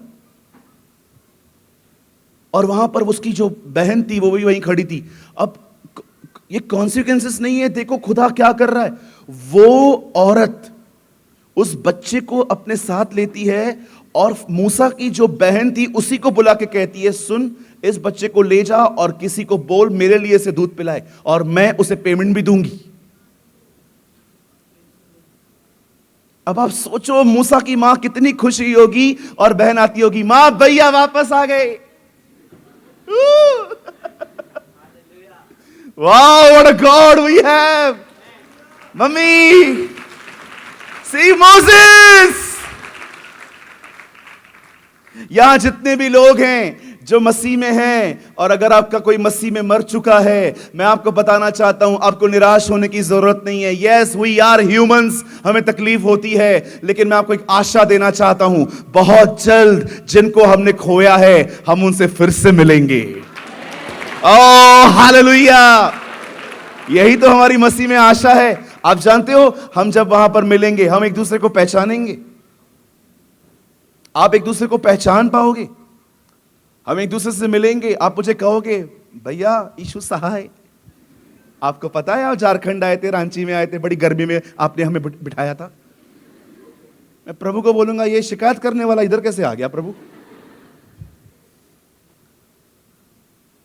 और वहां पर उसकी जो बहन थी वो भी वहीं खड़ी थी। अब ये कॉन्सिक्वेंसेस नहीं है, देखो खुदा क्या कर रहा है। वो औरत उस बच्चे को अपने साथ लेती है और मूसा की जो बहन थी उसी को बुला के कहती है, सुन इस बच्चे को ले जा और किसी को बोल मेरे लिए से दूध पिलाए और मैं उसे पेमेंट भी दूंगी। अब आप सोचो मूसा की मां कितनी खुश हुई होगी और बहन आती होगी, मां भैया वापस आ गए। Wow, what a God we have! Mummy, see Moses! यहां जितने भी लोग हैं जो मसीह में हैं, और अगर आपका कोई मसीह में मर चुका है, मैं आपको बताना चाहता हूं आपको निराश होने की जरूरत नहीं है। Yes, we are humans, हमें तकलीफ होती है, लेकिन मैं आपको एक आशा देना चाहता हूं, बहुत जल्द जिनको हमने खोया है हम उनसे फिर से मिलेंगे। Oh hallelujah! यही तो हमारी मसीह में आशा है। आप जानते हो हम जब वहां पर मिलेंगे हम एक दूसरे को पहचानेंगे। आप एक दूसरे को पहचान पाओगे, हम एक दूसरे से मिलेंगे, आप मुझे कहोगे भैया यीशु सहाय। आपको पता है आप झारखंड आए थे, रांची में आए थे, बड़ी गर्मी में आपने हमें बिठाया था। मैं प्रभु को बोलूंगा ये शिकायत करने वाला इधर कैसे आ गया प्रभु।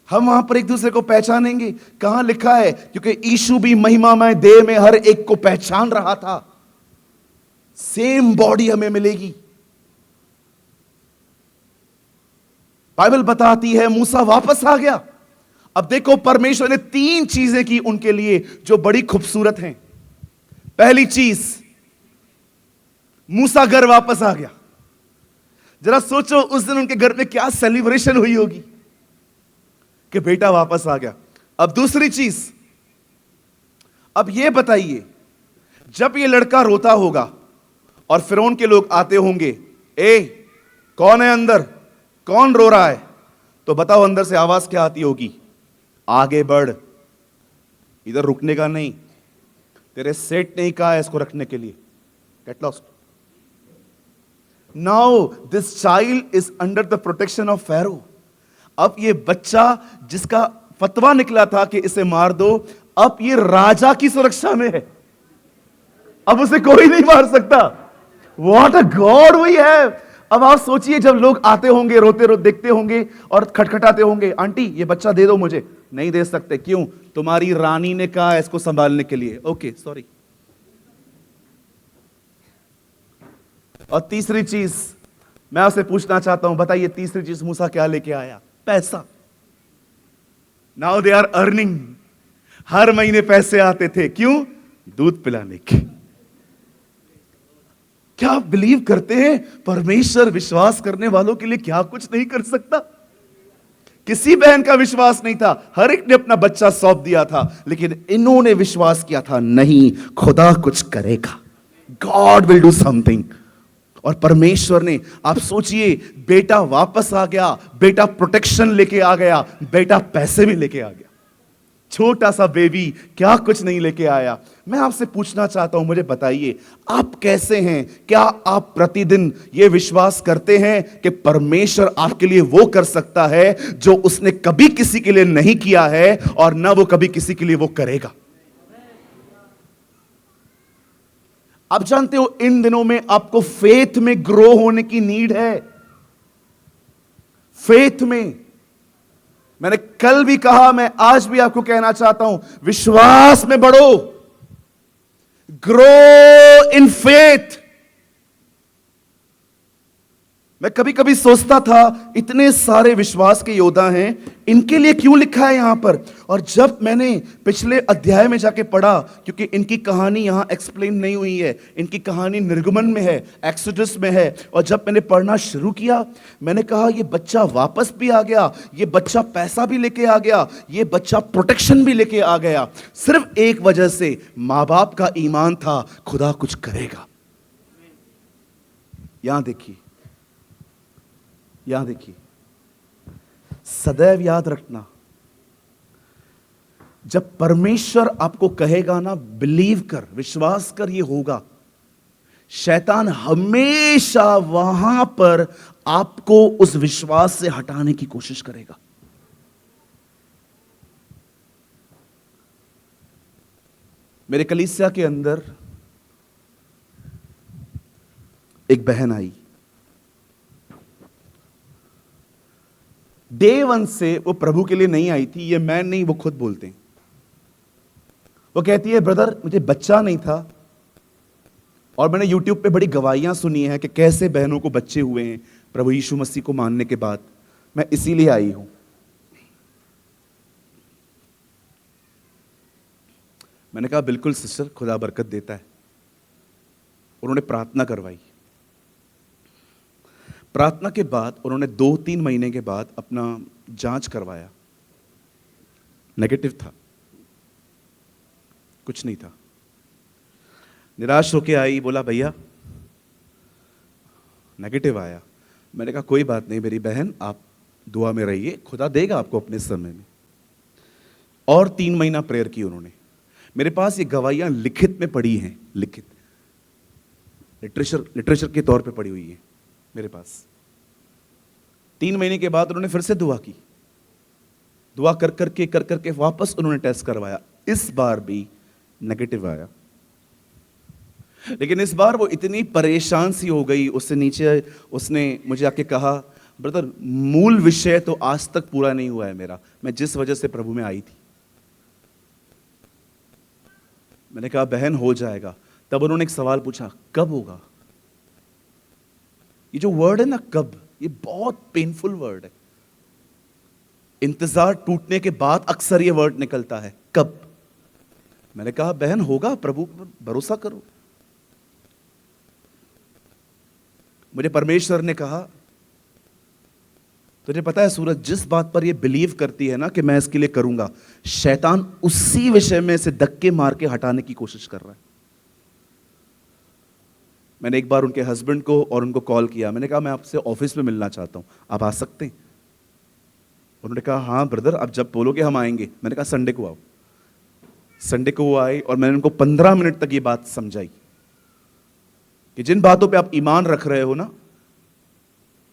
हम वहां पर एक दूसरे को पहचानेंगे। कहां लिखा है, क्योंकि यीशु भी महिमामय देह में हर एक को पहचान रहा था। सेम बॉडी हमें मिलेगी। बाइबल बताती है मूसा वापस आ गया। अब देखो परमेश्वर ने 3 चीजें की उनके लिए जो बड़ी खूबसूरत हैं। पहली चीज, मूसा घर वापस आ गया। जरा सोचो उस दिन उनके घर में क्या सेलिब्रेशन हुई होगी कि बेटा वापस आ गया। अब दूसरी चीज, अब यह बताइए जब ये लड़का रोता होगा और फिरौन के लोग आते होंगे, ए कौन है अंदर, कौन रो रहा है, तो बताओ अंदर से आवाज क्या आती होगी, आगे बढ़, इधर रुकने का नहीं, तेरे सेठ नहीं कहा है इसको रखने के लिए, get lost. Now this child is under the protection of Pharaoh. अब ये बच्चा जिसका फतवा निकला था कि इसे मार दो, अब ये राजा की सुरक्षा में है, अब उसे कोई नहीं मार सकता। What a God we have. अब आप सोचिए, जब लोग आते होंगे, रोते रोते देखते होंगे और खटखटाते होंगे, आंटी ये बच्चा दे दो मुझे, नहीं दे सकते, क्यों? तुम्हारी रानी ने कहा इसको संभालने के लिए। Okay sorry. और तीसरी चीज मैं आपसे पूछना चाहता हूं, बताइए तीसरी चीज मूसा क्या लेके आया? पैसा। Now they are earning. हर महीने पैसे आते थे, क्यों? दूध पिलाने के। क्या आप बिलीव करते हैं परमेश्वर विश्वास करने वालों के लिए क्या कुछ नहीं कर सकता? किसी बहन का विश्वास नहीं था, हर एक ने अपना बच्चा सौंप दिया था, लेकिन इन्होंने विश्वास किया था, नहीं, खुदा कुछ करेगा, गॉड विल डू समथिंग। और परमेश्वर ने, आप सोचिए, बेटा वापस आ गया, बेटा प्रोटेक्शन लेके आ गया, बेटा पैसे भी लेके आ गया। छोटा सा बेबी क्या कुछ नहीं लेके आया। मैं आपसे पूछना चाहता हूं, मुझे बताइए आप कैसे हैं? क्या आप प्रतिदिन यह विश्वास करते हैं कि परमेश्वर आपके लिए वो कर सकता है जो उसने कभी किसी के लिए नहीं किया है और ना वो कभी किसी के लिए वो करेगा? आप जानते हो, इन दिनों में आपको फेथ में ग्रो होने की नीड है। फेथ में, मैंने कल भी कहा, मैं आज भी आपको कहना चाहता हूं, विश्वास में बढ़ो, ग्रो इन फेथ। मैं कभी कभी सोचता था, इतने सारे विश्वास के योद्धा हैं, इनके लिए क्यों लिखा है यहां पर? और जब मैंने पिछले अध्याय में जाके पढ़ा, क्योंकि इनकी कहानी यहां एक्सप्लेन नहीं हुई है, इनकी कहानी निर्गमन में है, एक्सोडस में है, और जब मैंने पढ़ना शुरू किया, मैंने कहा ये बच्चा वापस भी आ गया, ये बच्चा पैसा भी लेके आ गया, ये बच्चा प्रोटेक्शन भी लेके आ गया, सिर्फ एक वजह से, मां बाप का ईमान था, खुदा कुछ करेगा। यहां देखिए, यहां देखिए, सदैव याद रखना, जब परमेश्वर आपको कहेगा ना, बिलीव कर, विश्वास कर, ये होगा, शैतान हमेशा वहां पर आपको उस विश्वास से हटाने की कोशिश करेगा। मेरे कलीसिया के अंदर एक बहन आई, डे वन से वो प्रभु के लिए नहीं आई थी, ये मैं नहीं, वो खुद बोलते हैं। वो कहती है, ब्रदर मुझे बच्चा नहीं था, और मैंने यूट्यूब पे बड़ी गवाहियां सुनी है कि कैसे बहनों को बच्चे हुए हैं प्रभु यीशु मसीह को मानने के बाद, मैं इसीलिए आई हूं। मैंने कहा बिल्कुल सिस्टर, खुदा बरकत देता है। उन्होंने प्रार्थना करवाई। प्रार्थना के बाद उन्होंने 2-3 महीने के बाद अपना जांच करवाया, नेगेटिव था, कुछ नहीं था। निराश होके आई, बोला भैया नेगेटिव आया। मैंने कहा कोई बात नहीं मेरी बहन, आप दुआ में रहिए, खुदा देगा आपको अपने समय में। और 3 महीना प्रेयर की उन्होंने। मेरे पास ये गवाहियां लिखित में पड़ी हैं, लिखित लिटरेचर के तौर पे पड़ी हुई है मेरे पास। 3 महीने के बाद उन्होंने फिर से दुआ की, दुआ कर करके वापस उन्होंने टेस्ट करवाया, इस बार भी नेगेटिव आया। लेकिन इस बार वो इतनी परेशान सी हो गई, उससे नीचे उसने मुझे आके कहा, ब्रदर मूल विषय तो आज तक पूरा नहीं हुआ है मेरा, मैं जिस वजह से प्रभु में आई थी। मैंने कहा बहन हो जाएगा। तब उन्होंने एक सवाल पूछा, कब होगा? ये जो वर्ड है ना कब, ये बहुत पेनफुल वर्ड है। इंतजार टूटने के बाद अक्सर ये वर्ड निकलता है, कब। मैंने कहा बहन होगा, प्रभु पर भरोसा करो। मुझे परमेश्वर ने कहा, तुझे पता है सूरज, जिस बात पर ये बिलीव करती है ना कि मैं इसके लिए करूंगा, शैतान उसी विषय में से धक्के मार के हटाने की कोशिश कर रहा है। मैंने एक बार उनके हस्बैंड को और उनको कॉल किया, मैंने कहा मैं आपसे ऑफिस में मिलना चाहता हूं, आप आ सकते हैं? उन्होंने कहा हाँ ब्रदर, आप जब बोलोगे हम आएंगे। मैंने कहा संडे को आओ। संडे को वो आए और मैंने उनको 15 मिनट तक ये बात समझाई कि जिन बातों पे आप ईमान रख रहे हो ना,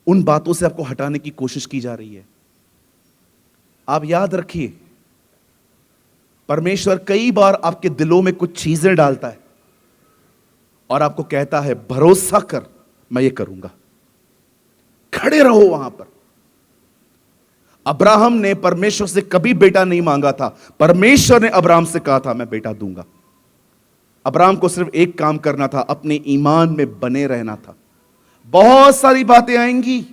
उन बातों से आपको हटाने की कोशिश की जा रही है। आप याद रखिए, परमेश्वर कई बार आपके दिलों में कुछ चीजें डालता है और आपको कहता है भरोसा कर, मैं ये करूंगा, खड़े रहो वहां पर। अब्राहम ने परमेश्वर से कभी बेटा नहीं मांगा था, परमेश्वर ने अब्राहम से कहा था मैं बेटा दूंगा। अब्राहम को सिर्फ एक काम करना था, अपने ईमान में बने रहना था। बहुत सारी बातें आएंगी,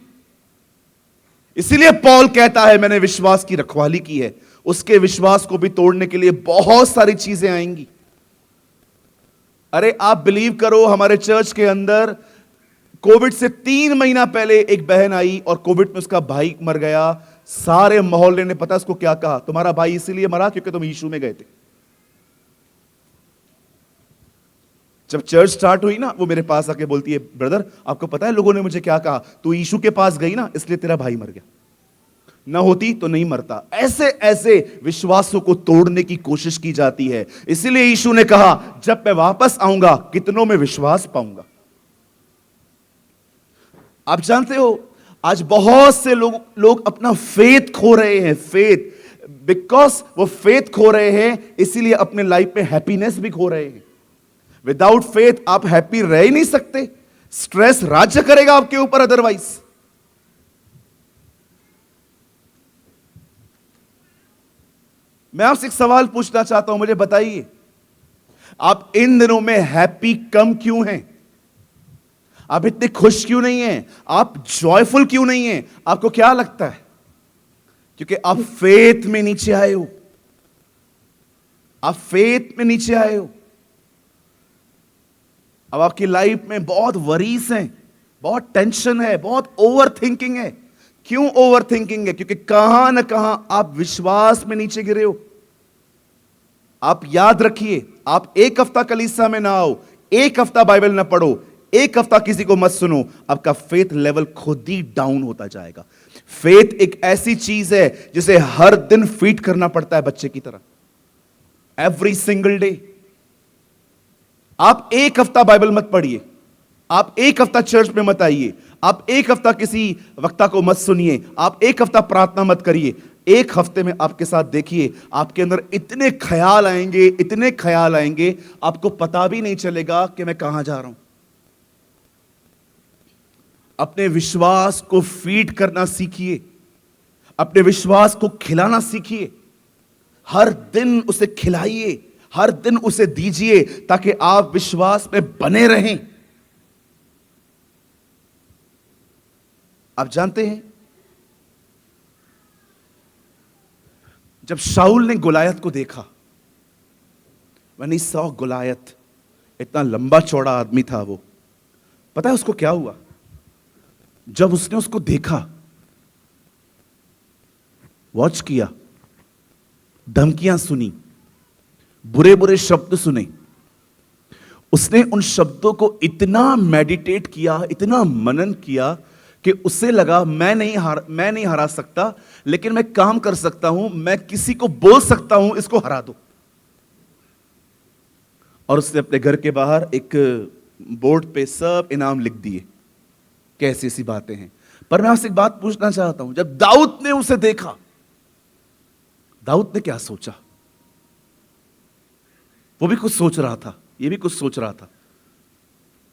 इसीलिए पौल कहता है मैंने विश्वास की रखवाली की है। उसके विश्वास को भी तोड़ने के लिए बहुत सारी चीजें आएंगी। अरे आप बिलीव करो, हमारे चर्च के अंदर कोविड से 3 महीना पहले एक बहन आई और कोविड में उसका भाई मर गया। सारे मोहल्ले ने पता उसको क्या कहा, तुम्हारा भाई इसीलिए मरा क्योंकि तुम यीशु में गए थे। जब चर्च स्टार्ट हुई ना, वो मेरे पास आके बोलती है ब्रदर आपको पता है लोगों ने मुझे क्या कहा, तू यीशु के पास गई ना इसलिए तेरा भाई मर गया, ना होती तो नहीं मरता। ऐसे ऐसे विश्वासों को तोड़ने की कोशिश की जाती है। इसीलिए यीशु ने कहा जब मैं वापस आऊंगा कितनों में विश्वास पाऊंगा। आप जानते हो आज बहुत से लोग अपना फेथ खो रहे हैं। फेथ, बिकॉज वो फेथ खो रहे हैं इसीलिए अपने लाइफ में हैप्पीनेस भी खो रहे हैं। विदाउट फेथ आप हैप्पी रह ही नहीं सकते, स्ट्रेस राज्य करेगा आपके ऊपर अदरवाइज। मैं आपसे एक सवाल पूछना चाहता हूं, मुझे बताइए आप इन दिनों में हैप्पी कम क्यों हैं? आप इतने खुश क्यों नहीं हैं? आप जॉयफुल क्यों नहीं हैं? आपको क्या लगता है? क्योंकि आप फेथ में नीचे आए हो। आप फेथ में नीचे आए हो। अब आपकी लाइफ में बहुत वरीज हैं, बहुत टेंशन है, बहुत ओवर थिंकिंग है। क्यों ओवर थिंकिंग है? क्योंकि कहां ना कहां आप विश्वास में नीचे गिरे हो। आप याद रखिए, आप एक हफ्ता कलीसिया में ना आओ, एक हफ्ता बाइबल ना पढ़ो, एक हफ्ता किसी को मत सुनो, आपका फेथ लेवल खुद ही डाउन होता जाएगा। फेथ एक ऐसी चीज है जिसे हर दिन फीड करना पड़ता है बच्चे की तरह, एवरी सिंगल डे। आप एक हफ्ता बाइबल मत पढ़िए, आप एक हफ्ता चर्च में मत आइए, आप एक हफ्ता किसी वक्ता को मत सुनिए, आप एक हफ्ता प्रार्थना मत करिए। एक हफ्ते में आपके साथ देखिए आपके अंदर इतने ख्याल आएंगे, इतने ख्याल आएंगे, आपको पता भी नहीं चलेगा कि मैं कहां जा रहा हूं। अपने विश्वास को फीड करना सीखिए, अपने विश्वास को खिलाना सीखिए। हर दिन उसे खिलाइए, हर दिन उसे दीजिए ताकि आप विश्वास में बने रहें। आप जानते हैं जब शाऊल ने गोलायत को देखा, when he saw गोलायत, इतना लंबा चौड़ा आदमी था वो, पता है उसको क्या हुआ? जब उसने उसको देखा, वॉच किया, धमकियां सुनी, बुरे बुरे शब्द सुने, उसने उन शब्दों को इतना मेडिटेट किया, इतना मनन किया कि उसे लगा मैं नहीं हरा सकता, लेकिन मैं काम कर सकता हूं, मैं किसी को बोल सकता हूं इसको हरा दो। और उसने अपने घर के बाहर एक बोर्ड पे सब इनाम लिख दिए। कैसी ऐसी बातें हैं। पर मैं आपसे एक बात पूछना चाहता हूं, जब दाऊद ने उसे देखा, दाऊद ने क्या सोचा? वो भी कुछ सोच रहा था, ये भी कुछ सोच रहा था।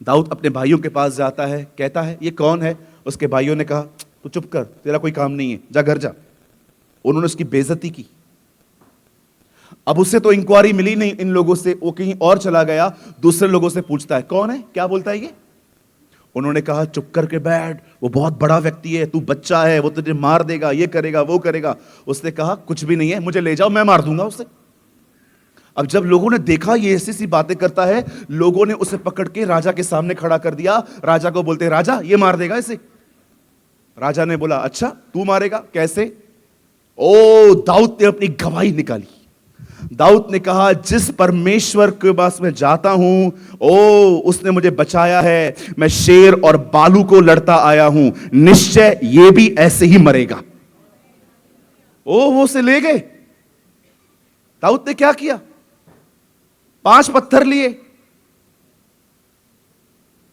दाऊद अपने भाइयों के पास जाता है, कहता है ये कौन है? उसके भाइयों ने कहा तू चुप कर, तेरा कोई काम नहीं है, जा घर जा। उन्होंने उसकी बेइज्जती की। अब उसे तो इंक्वायरी मिली नहीं इन लोगों से, वो कहीं और चला गया, दूसरे लोगों से पूछता है कौन है, क्या बोलता है ये? उन्होंने कहा चुप करके बैठ, वो बहुत बड़ा व्यक्ति है, तू बच्चा है, वो तुझे मार देगा, ये करेगा वो करेगा। उसने कहा कुछ भी नहीं है, मुझे ले जाओ, मैं मार दूंगा उसे। अब जब लोगों ने देखा ये ऐसी सी बातें करता है, लोगों ने उसे पकड़ के राजा के सामने खड़ा कर दिया। राजा को बोलते राजा ये मार देगा इसे। राजा ने बोला अच्छा तू मारेगा, कैसे? ओ, दाऊद ने अपनी गवाही निकाली। दाऊद ने कहा जिस परमेश्वर के पास मैं जाता हूं, ओ उसने मुझे बचाया है, मैं शेर और बालू को लड़ता आया हूं, निश्चय ये भी ऐसे ही मरेगा। ओ, वो उसे ले गए। दाऊद ने क्या किया? 5 पत्थर लिए,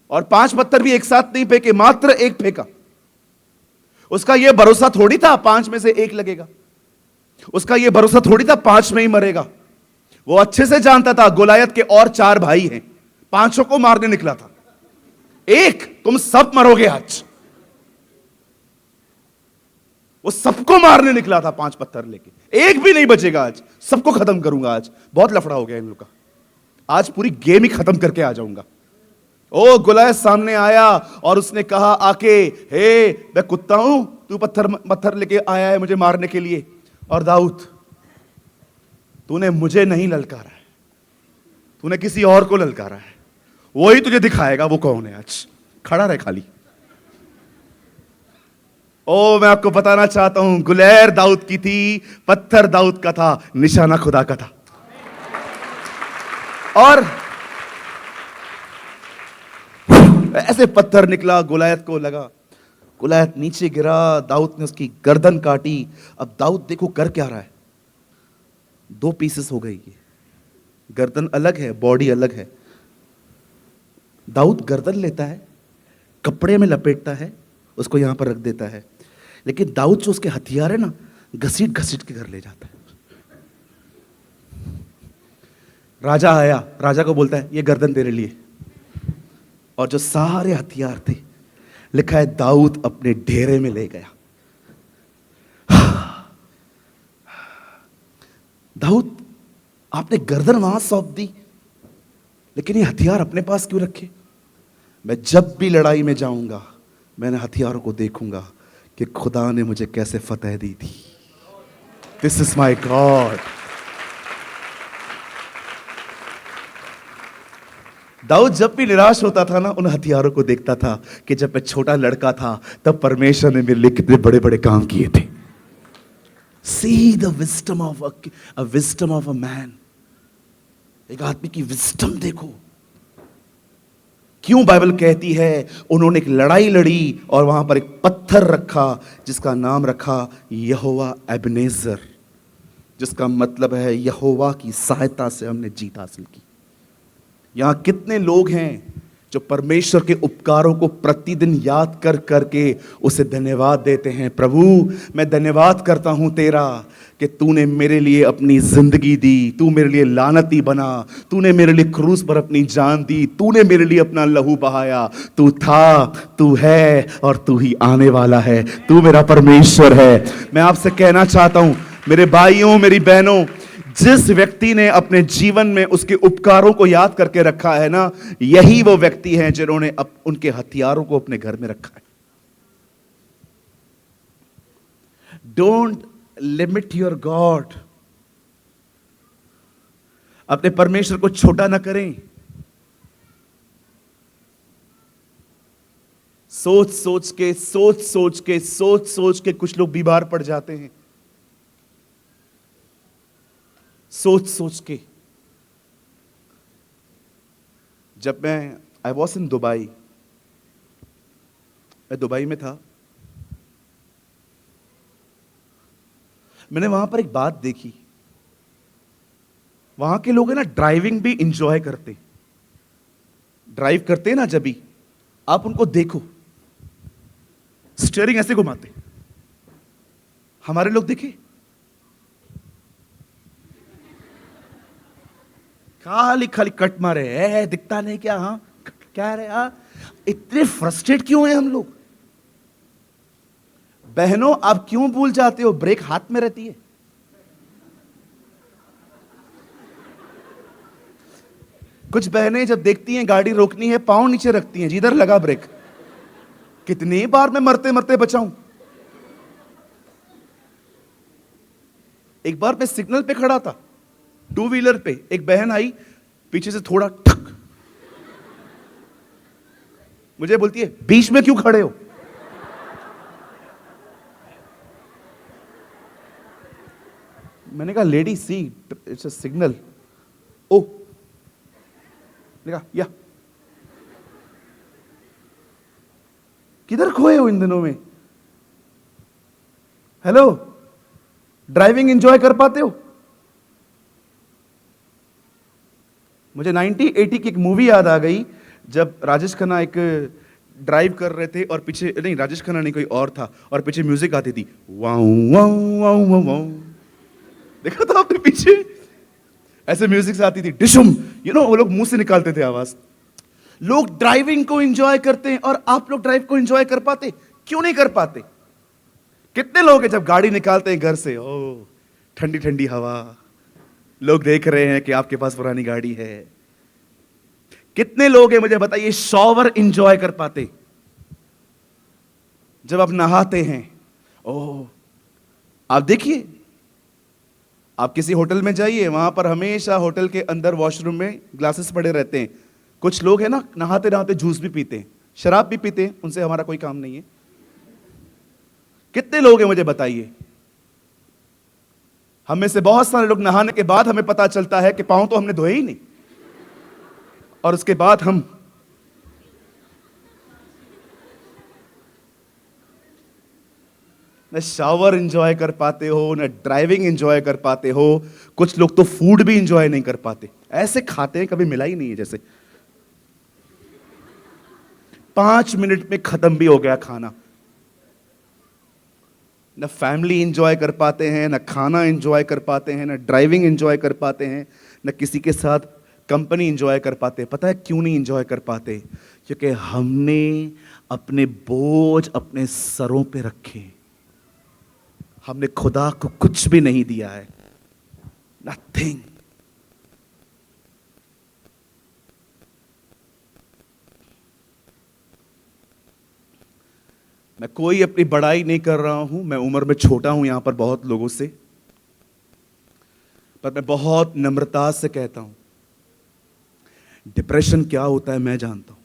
और 5 पत्थर भी एक साथ नहीं फेंके, मात्र एक फेंका। उसका यह भरोसा थोड़ी था 5 में से 1 लगेगा, उसका यह भरोसा थोड़ी था 5 में ही मरेगा। वो अच्छे से जानता था गोलायत के और 4 भाई हैं, 5 को मारने निकला था। एक, तुम सब मरोगे आज। वो सबको मारने निकला था 5 पत्थर लेके, एक भी नहीं बचेगा आज, सबको खत्म करूंगा आज। बहुत लफड़ा हो गया इन लोग का, आज पूरी गेम ही खत्म करके आ जाऊंगा। ओ गोलायत सामने आया और उसने कहा आके, हे मैं कुत्ता हूं, तू पत्थर लेके आया है मुझे मारने के लिए। और दाऊद, तूने मुझे नहीं ललकारा है, तूने किसी और को ललकारा है, वही तुझे दिखाएगा वो कौन है। आज खड़ा रहे खाली। ओ मैं आपको बताना चाहता हूं, गुलैर दाऊद की थी, पत्थर दाऊद का था, निशाना खुदा का था। और ऐसे पत्थर निकला, गोलायत को लगा, गोलायत नीचे गिरा, दाऊद ने उसकी गर्दन काटी। अब दाऊद देखो कर क्या रहा है, 2 पीसेस हो गई, ये गर्दन अलग है, बॉडी अलग है। दाऊद गर्दन लेता है, कपड़े में लपेटता है, उसको यहां पर रख देता है, लेकिन दाऊद जो उसके हथियार है ना, घसीट घसीट के घर ले जाता है। राजा आया, राजा को बोलता है ये गर्दन तेरे लिए, और जो सारे हथियार थे, लिखा है दाऊद अपने डेरे में ले गया। दाऊद, आपने गर्दन वहां सौंप दी, लेकिन ये हथियार अपने पास क्यों रखे? मैं जब भी लड़ाई में जाऊंगा, मैंने हथियारों को देखूंगा कि खुदा ने मुझे कैसे फतेह दी थी। This is my God. Dawood जब भी निराश होता था ना, उन हथियारों को देखता था कि जब मैं छोटा लड़का था तब परमेश्वर ने मेरे लिए कितने बड़े बड़े काम किए थे। See the wisdom of a man. एक आदमी की विस्डम देखो। क्यों बाइबल कहती है उन्होंने एक लड़ाई लड़ी और वहां पर एक पत्थर रखा जिसका नाम रखा यहोवा एबनेजर, जिसका मतलब है यहोवा की सहायता से हमने जीत हासिल की। यहां कितने लोग हैं जो परमेश्वर के उपकारों को प्रतिदिन याद कर करके उसे धन्यवाद देते हैं। प्रभु, मैं धन्यवाद करता हूं तेरा कि तूने मेरे लिए अपनी जिंदगी दी, तू मेरे लिए लानती बना, तूने मेरे लिए क्रूस पर अपनी जान दी, तूने मेरे लिए अपना लहू बहाया। तू था, तू है और तू ही आने वाला है। तू मेरा परमेश्वर है। मैं आपसे कहना चाहता हूं मेरे भाइयों, मेरी बहनों, जिस व्यक्ति ने अपने जीवन में उसके उपकारों को याद करके रखा है ना, यही वो व्यक्ति हैं जिन्होंने उनके हथियारों को अपने घर में रखा है। Don't limit your God. अपने परमेश्वर को छोटा ना करें। सोच सोच के कुछ लोग बीमार पड़ जाते हैं। सोच के। जब आई वॉज इन दुबई, मैं दुबई में था, मैंने वहां पर एक बात देखी। वहां के लोग है ना, ड्राइविंग भी इंजॉय करते। ड्राइव करते हैं ना, जब भी आप उनको देखो, स्टीयरिंग ऐसे घुमाते। हमारे लोग देखे खाली खाली कट मारे, दिखता नहीं क्या? हाँ क्या रे? इतने फ्रस्ट्रेट क्यों हैं हम लोग? बहनों, आप क्यों भूल जाते हो ब्रेक हाथ में रहती है? कुछ बहनें जब देखती हैं गाड़ी रोकनी है, पांव नीचे रखती हैं, जिधर लगा ब्रेक। कितनी बार मैं मरते मरते बचाऊं। एक बार मैं सिग्नल पे खड़ा था, 2 व्हीलर पे, एक बहन आई पीछे से, थोड़ा ठक, मुझे बोलती है बीच में क्यों खड़े हो? मैंने कहा lady see, it's a signal. Oh, या किधर खोए हो इन दिनों में? हेलो, ड्राइविंग एंजॉय कर पाते हो? मुझे 1980 की एक मूवी याद आ गई, जब राजेश खन्ना एक ड्राइव कर रहे थे और पीछे, नहीं राजेश खन्ना नहीं, कोई और था, और पीछे म्यूजिक आती थी, वाऊ वाऊ वाऊ वाऊ। देखा था आपने पीछे? ऐसे म्यूजिक से आती थी डिशुम, वो लोग मुंह से निकालते थे आवाज। लोग ड्राइविंग को एंजॉय करते हैं और आप लोग ड्राइव को एंजॉय कर पाते? क्यों नहीं कर पाते? कितने लोग हैं जब गाड़ी निकालते हैं घर से, ओ ठंडी ठंडी हवा, लोग देख रहे हैं कि आपके पास पुरानी गाड़ी है। कितने लोग हैं मुझे बताइए शॉवर एंजॉय कर पाते? जब आप नहाते हैं, ओह आप देखिए, आप किसी होटल में जाइए, वहां पर हमेशा होटल के अंदर वॉशरूम में ग्लासेस पड़े रहते हैं। कुछ लोग हैं ना, नहाते नहाते जूस भी पीते हैं, शराब भी पीते हैं, उनसे हमारा कोई काम नहीं है। कितने लोग हैं मुझे बताइए? हम में से बहुत सारे लोग नहाने के बाद हमें पता चलता है कि पांव तो हमने धोए ही नहीं, और उसके बाद हम न शावर एंजॉय कर पाते हो, न ड्राइविंग एंजॉय कर पाते हो। कुछ लोग तो फूड भी एंजॉय नहीं कर पाते, ऐसे खाते हैं कभी मिला ही नहीं है, जैसे 5 मिनट में खत्म भी हो गया खाना। न फैमिली एंजॉय कर पाते हैं, न खाना एंजॉय कर पाते हैं, न ड्राइविंग एंजॉय कर पाते हैं, न किसी के साथ कंपनी एंजॉय कर पाते हैं। पता है क्यों नहीं एंजॉय कर पाते? क्योंकि हमने अपने बोझ अपने सरों पे रखे, हमने खुदा को कुछ भी नहीं दिया है, नथिंग। मैं कोई अपनी बड़ाई नहीं कर रहा हूं, मैं उम्र में छोटा हूं यहां पर बहुत लोगों से, पर मैं बहुत नम्रता से कहता हूं, डिप्रेशन क्या होता है मैं जानता हूं,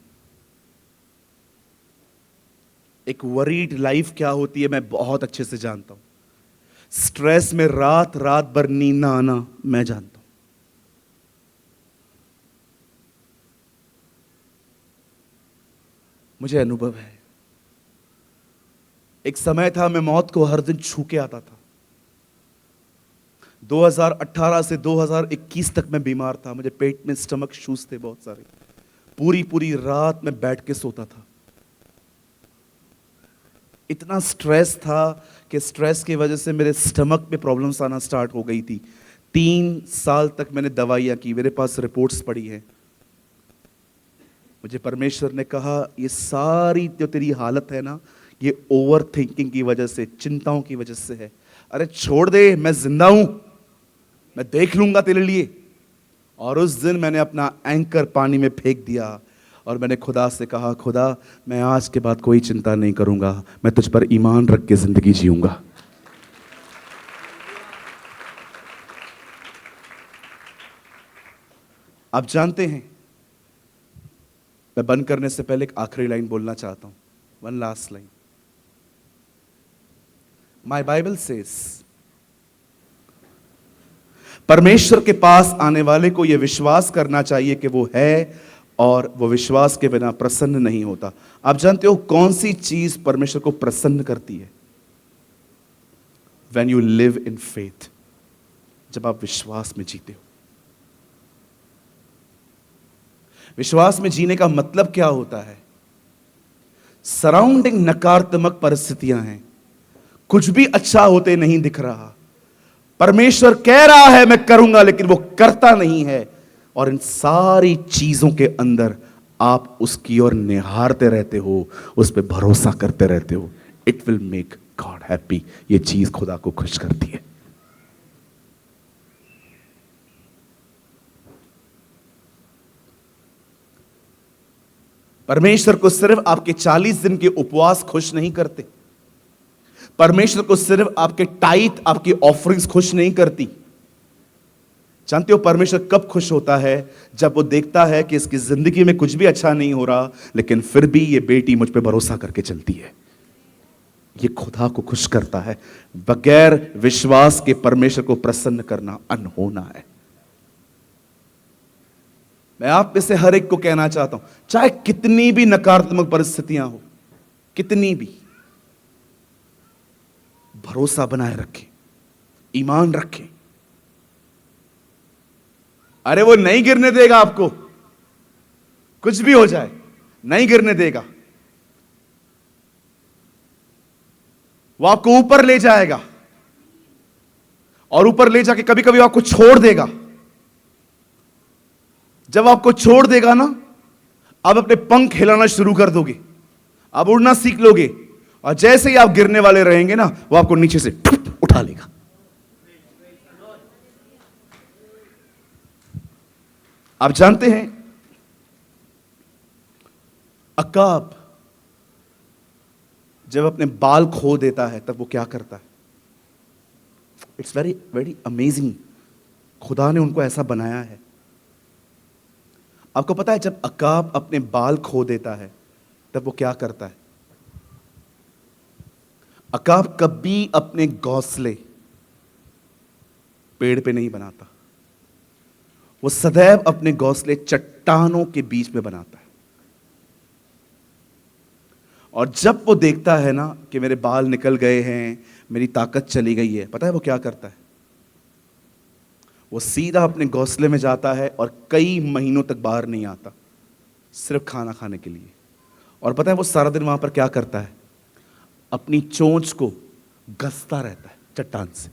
एक वरीड लाइफ क्या होती है मैं बहुत अच्छे से जानता हूं, स्ट्रेस में रात रात भर नींद ना आना मैं जानता हूं। मुझे अनुभव है। एक समय था मैं मौत को हर दिन छू के आता था। 2018 से 2021 तक मैं बीमार था, मुझे पेट में स्टमक इश्यूज थे बहुत सारे, पूरी पूरी रात मैं बैठ के सोता था। इतना स्ट्रेस था कि स्ट्रेस की वजह से मेरे स्टमक में प्रॉब्लम्स आना स्टार्ट हो गई थी। 3 साल तक मैंने दवाइयां की, मेरे पास रिपोर्ट्स पड़ी हैं। मुझे परमेश्वर ने कहा ये सारी जो तेरी हालत है ना, ये ओवर थिंकिंग की वजह से, चिंताओं की वजह से है। अरे छोड़ दे, मैं जिंदा हूं, मैं देख लूंगा तेरे लिए। और उस दिन मैंने अपना एंकर पानी में फेंक दिया और मैंने खुदा से कहा, खुदा मैं आज के बाद कोई चिंता नहीं करूंगा, मैं तुझ पर ईमान रख के जिंदगी जीऊंगा। आप जानते हैं, मैं बंद करने से पहले एक आखिरी लाइन बोलना चाहता हूं, one last line. My Bible says, परमेश्वर के पास आने वाले को यह विश्वास करना चाहिए कि वो है, और वो विश्वास के बिना प्रसन्न नहीं होता। आप जानते हो कौन सी चीज परमेश्वर को प्रसन्न करती है? When you live in faith, जब आप विश्वास में जीते हो। विश्वास में जीने का मतलब क्या होता है? सराउंडिंग नकारात्मक परिस्थितियां हैं, कुछ भी अच्छा होते नहीं दिख रहा, परमेश्वर कह रहा है मैं करूंगा, लेकिन वो करता नहीं है, और इन सारी चीजों के अंदर आप उसकी ओर निहारते रहते हो, उस पर भरोसा करते रहते हो। It will make God happy. ये चीज खुदा को खुश करती है। परमेश्वर को सिर्फ आपके 40 दिन के उपवास खुश नहीं करते, परमेश्वर को सिर्फ आपके टाइट, आपकी ऑफरिंग्स खुश नहीं करती। जानते हो परमेश्वर कब खुश होता है? जब वो देखता है कि इसकी जिंदगी में कुछ भी अच्छा नहीं हो रहा, लेकिन फिर भी ये बेटी मुझ पे भरोसा करके चलती है। ये खुदा को खुश करता है। बगैर विश्वास के परमेश्वर को प्रसन्न करना अनहोना है। मैं आप में से हर एक को कहना चाहता हूं, चाहे कितनी भी नकारात्मक परिस्थितियां हो, कितनी भी, भरोसा बनाए रखें, ईमान रखें। अरे वो नहीं गिरने देगा आपको, कुछ भी हो जाए नहीं गिरने देगा, वो आपको ऊपर ले जाएगा, और ऊपर ले जाके कभी कभी आपको छोड़ देगा। जब आपको छोड़ देगा ना, आप अपने पंख हिलाना शुरू कर दोगे, आप उड़ना सीख लोगे, और जैसे ही आप गिरने वाले रहेंगे ना, वो आपको नीचे से उठा लेगा। आप जानते हैं अकाब जब अपने बाल खो देता है तब वो क्या करता है? It's very very amazing. खुदा ने उनको ऐसा बनाया है। आपको पता है जब अकाब अपने बाल खो देता है तब वो क्या करता है? अकाब कभी अपने घोंसले पेड़ पे नहीं बनाता, वो सदैव अपने घोंसले चट्टानों के बीच में बनाता है। और जब वो देखता है ना कि मेरे बाल निकल गए हैं, मेरी ताकत चली गई है, पता है वो क्या करता है? वो सीधा अपने घोंसले में जाता है और कई महीनों तक बाहर नहीं आता, सिर्फ खाना खाने के लिए। और पता है वो सारा दिन वहां पर क्या करता है? अपनी चोंच को घसता रहता है चट्टान से,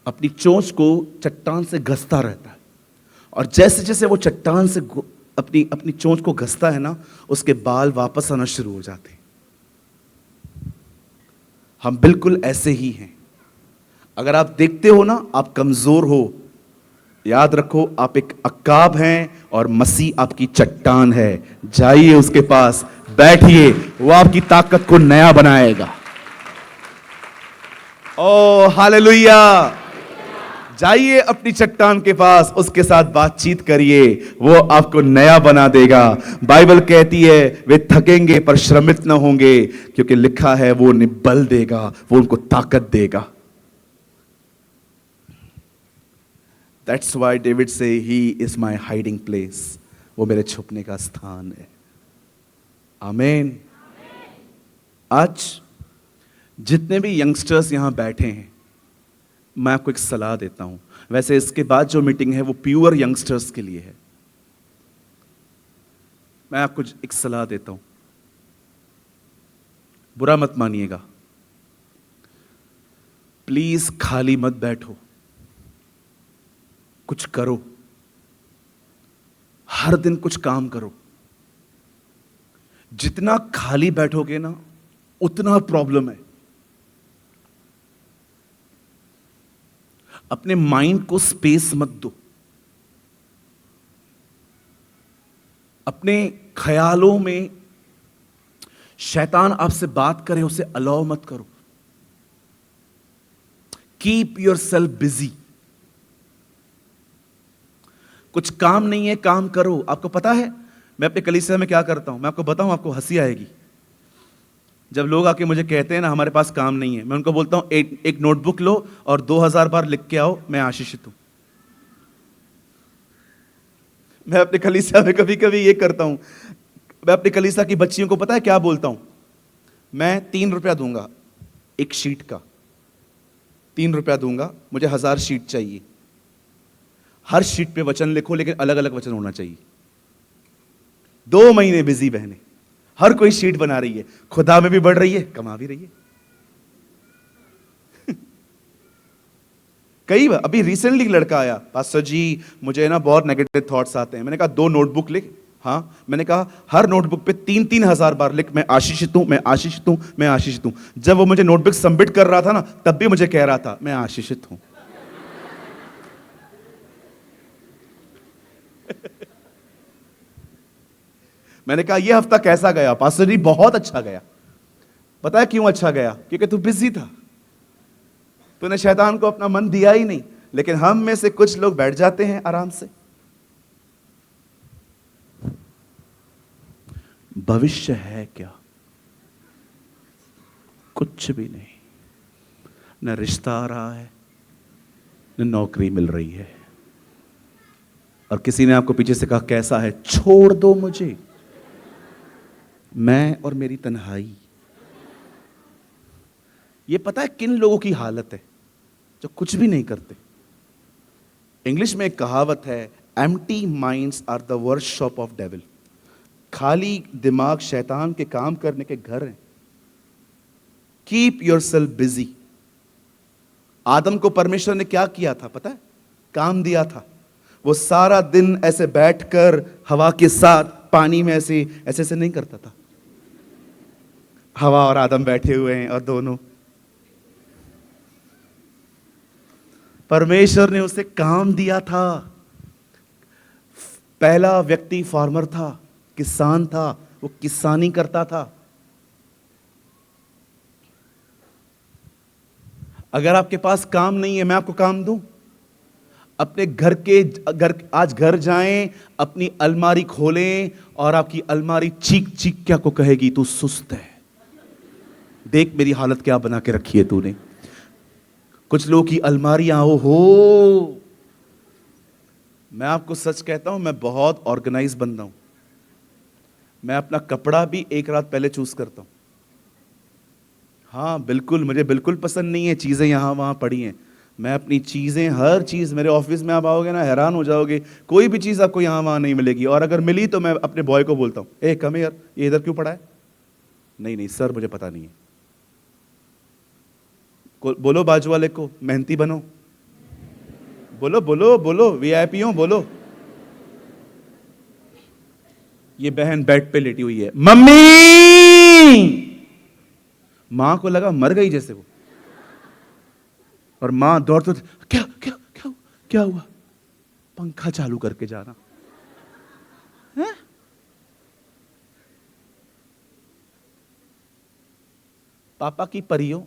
अपनी चोंच को चट्टान से घसता रहता है। और जैसे जैसे वो चट्टान से अपनी अपनी चोंच को घसता है ना, उसके बाल वापस आना शुरू हो जाते हैं। हम बिल्कुल ऐसे ही हैं। अगर आप देखते हो ना आप कमजोर हो, याद रखो आप एक अकाब हैं और मसीह आपकी चट्टान है। जाइए उसके पास, बैठिए, वो आपकी ताकत को नया बनाएगा। ओ हालेलुया! जाइए अपनी चट्टान के पास, उसके साथ बातचीत करिए, वो आपको नया बना देगा। बाइबल कहती है वे थकेंगे पर श्रमित न होंगे, क्योंकि लिखा है वो उन्हें बल देगा, वो उनको ताकत देगा। That's why David say he is my hiding place. वो मेरे छुपने का स्थान है। आमीन। आज जितने भी यंगस्टर्स यहां बैठे हैं, मैं आपको एक सलाह देता हूं। वैसे इसके बाद जो मीटिंग है वो प्योर यंगस्टर्स के लिए है। मैं आपको एक सलाह देता हूं, बुरा मत मानिएगा। प्लीज खाली मत बैठो, कुछ करो, हर दिन कुछ काम करो। जितना खाली बैठोगे ना उतना प्रॉब्लम है। अपने माइंड को स्पेस मत दो, अपने ख्यालों में शैतान आपसे बात करे उसे अलाउ मत करो। Keep yourself busy. कुछ काम नहीं है, काम करो। आपको पता है मैं अपने कलीसिया में क्या करता हूं? मैं आपको बताऊं, आपको हंसी आएगी। जब लोग आके मुझे कहते हैं ना हमारे पास काम नहीं है, मैं उनको बोलता हूं एक नोटबुक लो और 2000 बार लिख के आओ, मैं आशीषित हूं। मैं अपने कलीसिया में कभी कभी ये करता हूं। मैं अपने कलीसिया की बच्चियों को पता है क्या बोलता हूं? मैं 3 रुपया दूंगा एक शीट का, 3 रुपया दूंगा, मुझे 1000 शीट चाहिए। हर शीट पे वचन लिखो, लेकिन अलग अलग वचन होना चाहिए। 2 महीने बिजी बहने, हर कोई शीट बना रही है, खुदा में भी बढ़ रही है, कमा भी रही है। कई बार अभी रिसेंटली एक लड़का आया, पास्टर जी मुझे ना बहुत नेगेटिव थॉट्स आते हैं। मैंने कहा 2 नोटबुक लिख। हाँ, मैंने कहा हर नोटबुक पे 3-3 हजार बार लिख, मैं आशीषित हूं, मैं आशीषित हूं, मैं आशीषित हूं। जब वो मुझे नोटबुक सबमिट कर रहा था ना, तब भी मुझे कह रहा था मैं आशीषित हूं। मैंने कहा ये हफ्ता कैसा गया? पास्टर जी बहुत अच्छा गया। पता है क्यों अच्छा गया? क्योंकि तू बिजी था, तूने शैतान को अपना मन दिया ही नहीं। लेकिन हम में से कुछ लोग बैठ जाते हैं आराम से। भविष्य है क्या? कुछ भी नहीं। न रिश्ता आ रहा है, न नौकरी मिल रही है। और किसी ने आपको पीछे से कहा कैसा है? छोड़ दो मुझे, मैं और मेरी तन्हाई। ये पता है किन लोगों की हालत है? जो कुछ भी नहीं करते। इंग्लिश में एक कहावत है, empty minds are the workshop of devil. खाली दिमाग शैतान के काम करने के घर हैं। Keep yourself busy. आदम को परमेश्वर ने क्या किया था पता है? काम दिया था। वो सारा दिन ऐसे बैठकर हवा के साथ पानी में ऐसे ऐसे ऐसे नहीं करता था। हवा और आदम बैठे हुए हैं और दोनों, परमेश्वर ने उसे काम दिया था। पहला व्यक्ति फार्मर था, किसान था, वो किसानी करता था। अगर आपके पास काम नहीं है, मैं आपको काम दूं? अपने आज घर जाएं, अपनी अलमारी खोलें और आपकी अलमारी चीख चीख क्या को कहेगी, तू सुस्त है, देख मेरी हालत क्या बना के रखी है तूने। कुछ लोगों की अलमारियां हो, मैं आपको सच कहता हूं, मैं बहुत ऑर्गेनाइज बंदा हूं। मैं अपना कपड़ा भी एक रात पहले चूज करता हूं। हाँ बिल्कुल, मुझे बिल्कुल पसंद नहीं है चीजें यहां वहां पड़ी हैं। मैं अपनी चीजें, हर चीज, मेरे ऑफिस में आप आओगे ना हैरान हो जाओगे, कोई भी चीज आपको यहां वहां नहीं मिलेगी। और अगर मिली तो मैं अपने बॉय को बोलता हूं, ए कम हियर, ये इधर क्यों पड़ा है? नहीं नहीं सर मुझे पता नहीं है। बोलो बाजू वाले को, मेहनती बनो, बोलो बोलो बोलो, वीआईपी हो बोलो। ये बहन बेड पे लेटी हुई है, मम्मी। मां को लगा मर गई जैसे वो, और मां दौड़ते, क्या क्या क्या क्या हुआ? पंखा चालू करके जाना है? पापा की परियों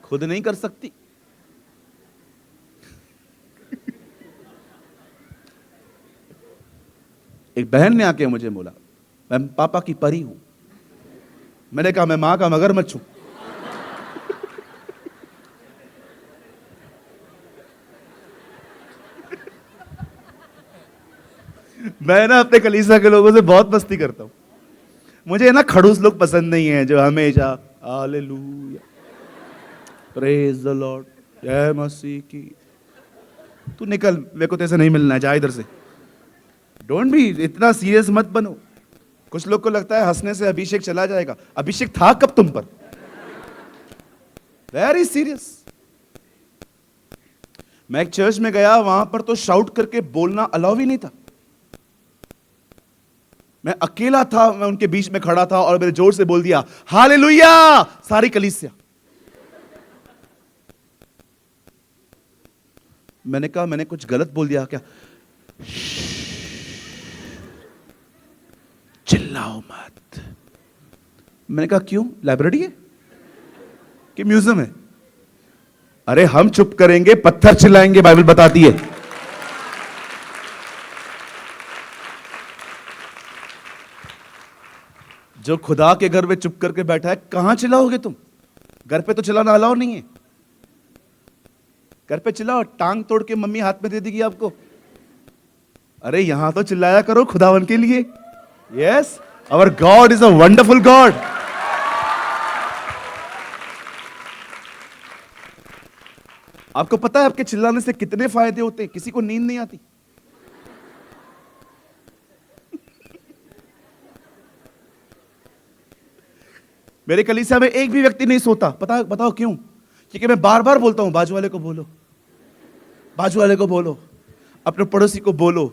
खुद नहीं कर सकती। एक बहन ने आके मुझे बोला, मैं पापा की परी हूं। मैंने कहा मैं मां का मगरमच्छ हूं। मैं ना अपने कलीसिया के लोगों से बहुत मस्ती करता हूं। मुझे ना खड़ूस लोग पसंद नहीं है जो हमेशा हालेलुया, प्रेज द लॉर्ड, जय मसीह की। तू निकल, मेरे को तेरे नहीं मिलना है, जा इधर से। डोंट बी इतना सीरियस मत बनो। कुछ लोग को लगता है हंसने से अभिषेक चला जाएगा। अभिषेक था कब तुम पर? Very serious. मैं एक चर्च में गया, वहां पर तो शाउट करके बोलना अलाउ ही नहीं था। मैं अकेला था, मैं उनके बीच में खड़ा था और मैंने जोर से बोल दिया हालेलुया, सारी कलीसिया। मैंने कहा मैंने कुछ गलत बोल दिया क्या? चिल्लाओ मत। मैंने कहा क्यों? लाइब्रेरी है कि म्यूजियम है? अरे हम चुप करेंगे, पत्थर चिल्लाएंगे, बाइबल बताती है। जो खुदा के घर में चुप करके बैठा है, कहां चिल्लाओगे तुम? घर पे तो चिल्लाना अलाउ नहीं है। घर पे चिल्लाओ, टांग तोड़ के मम्मी हाथ में दे देगी आपको। अरे यहां तो चिल्लाया करो खुदावन के लिए। Yes, our God is a wonderful God. आपको पता है आपके चिल्लाने से कितने फायदे होते हैं? किसी को नींद नहीं आती। मेरे कलीसिया में एक भी व्यक्ति नहीं सोता। बताओ क्यों? क्योंकि मैं बार बार बोलता हूं बाजू वाले को बोलो, बाजू वाले को बोलो, अपने पड़ोसी को बोलो।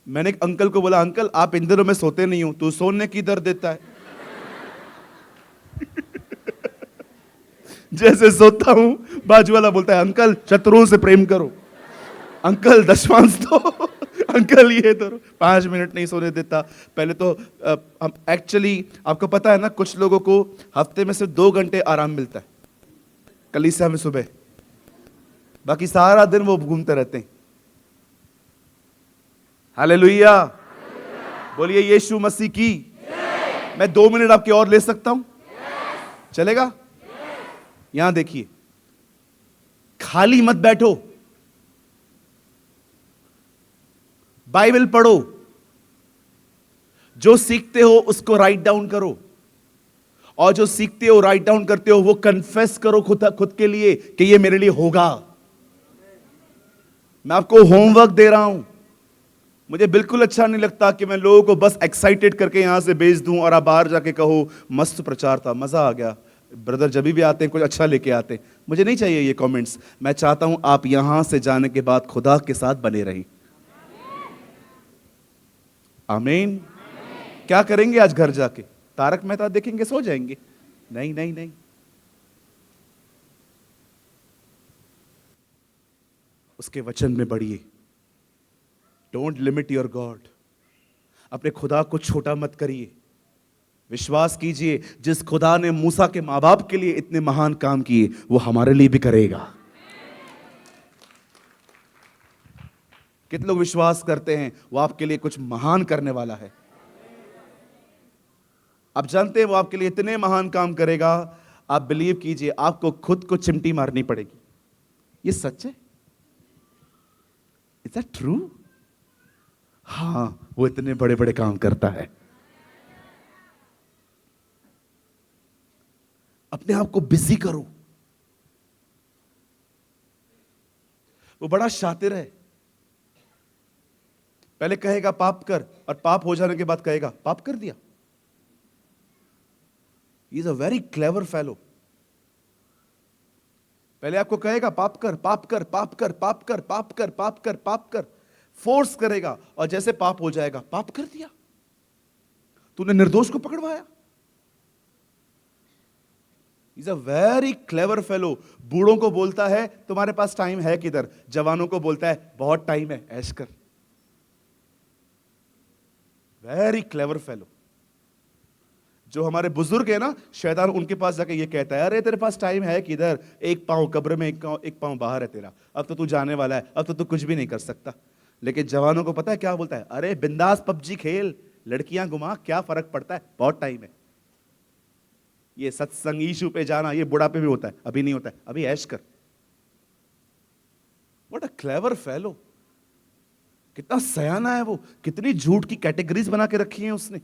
मैंने एक अंकल को बोला, अंकल आप इन दिनों में सोते नहीं हो, तू सोने की दर देता है। जैसे सोता हूं, बाजू वाला बोलता है अंकल शत्रुओं से प्रेम करो, अंकल दशमांश दो, अंकल ये तो 5 मिनट नहीं सोने देता। पहले तो हम एक्चुअली, आपको पता है ना, कुछ लोगों को हफ्ते में सिर्फ 2 घंटे आराम मिलता है कलीसिया में सुबह, बाकी सारा दिन वो घूमते रहते हैं। हालेलुया, बोलिए यीशु मसीह की। मैं 2 मिनट आपके और ले सकता हूं? चलेगा? यहां देखिए, खाली मत बैठो, बाइबल पढ़ो, जो सीखते हो उसको राइट डाउन करो, और जो सीखते हो राइट डाउन करते हो वो कन्फेस करो खुद के लिए कि ये मेरे लिए होगा। मैं आपको होमवर्क दे रहा हूं। मुझे बिल्कुल अच्छा नहीं लगता कि मैं लोगों को बस एक्साइटेड करके यहां से भेज दूं और आप बाहर जाके कहो मस्त प्रचार था, मजा आ गया, ब्रदर जब भी आते हैं कुछ अच्छा लेके आते हैं। मुझे नहीं चाहिए ये कमेंट्स। मैं चाहता हूं आप यहां से जाने के बाद खुदा के साथ बने रहें। आमीन। क्या करेंगे आज घर जाके? तारक मेहता देखेंगे, सो जाएंगे? नहीं नहीं नहीं। उसके वचन में बढ़िए। Don't limit your God. अपने खुदा को छोटा मत करिए। विश्वास कीजिए, जिस खुदा ने मूसा के मां बाप के लिए इतने महान काम किए, वो हमारे लिए भी करेगा। कितने लोग विश्वास करते हैं वो आपके लिए कुछ महान करने वाला है? आप जानते हैं वो आपके लिए इतने महान काम करेगा, आप बिलीव कीजिए, आपको खुद को चिमटी मारनी पड़ेगी। ये सच है? Is that true? हां, वो इतने बड़े बड़े काम करता है। अपने आप को बिजी करो। वो बड़ा शातिर है। पहले कहेगा पाप कर, और पाप हो जाने के बाद कहेगा पाप कर दिया। He is a very clever fellow. पहले आपको कहेगा पाप कर, पाप कर, पाप कर, पाप कर, पाप कर, पाप कर, पाप कर, फोर्स करेगा, और जैसे पाप हो जाएगा पाप कर दिया। तूने निर्दोष को पकड़वाया। Is a very clever fellow. बूढ़ों को बोलता है तुम्हारे पास टाइम है किधर, जवानों को बोलता है बहुत टाइम है, ऐश कर। Very clever fellow. जो हमारे बुजुर्ग है ना, शैतान उनके पास जाके ये कहता है अरे तेरे पास टाइम है किधर, एक पांव कब्र में, एक पांव बाहर है तेरा, अब तो तू जाने वाला है, अब तो तू कुछ भी नहीं कर सकता। लेकिन जवानों को पता है क्या बोलता है? अरे बिंदास पबजी खेल, लड़कियां घुमा, क्या फर्क पड़ता है, बहुत टाइम है। ये सत्संग यीशु पे जाना ये बुढ़ापे में होता है, अभी नहीं होता है, अभी ऐश कर। What a clever fellow. कितना सयाना है वो, कितनी झूठ की कैटेगरीज बना के रखी हैं उसने।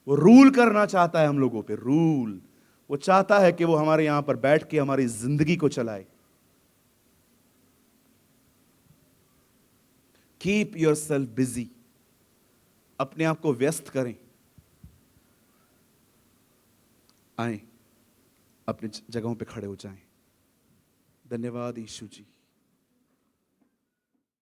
वो रूल करना चाहता है हम लोगों पे, रूल। वो चाहता है कि वो हमारे यहां पर बैठ के हमारी जिंदगी को चलाए। Keep yourself busy. अपने आप को व्यस्त करें। आए, अपनी जगहों पे खड़े हो जाएं। धन्यवाद यीशु जी।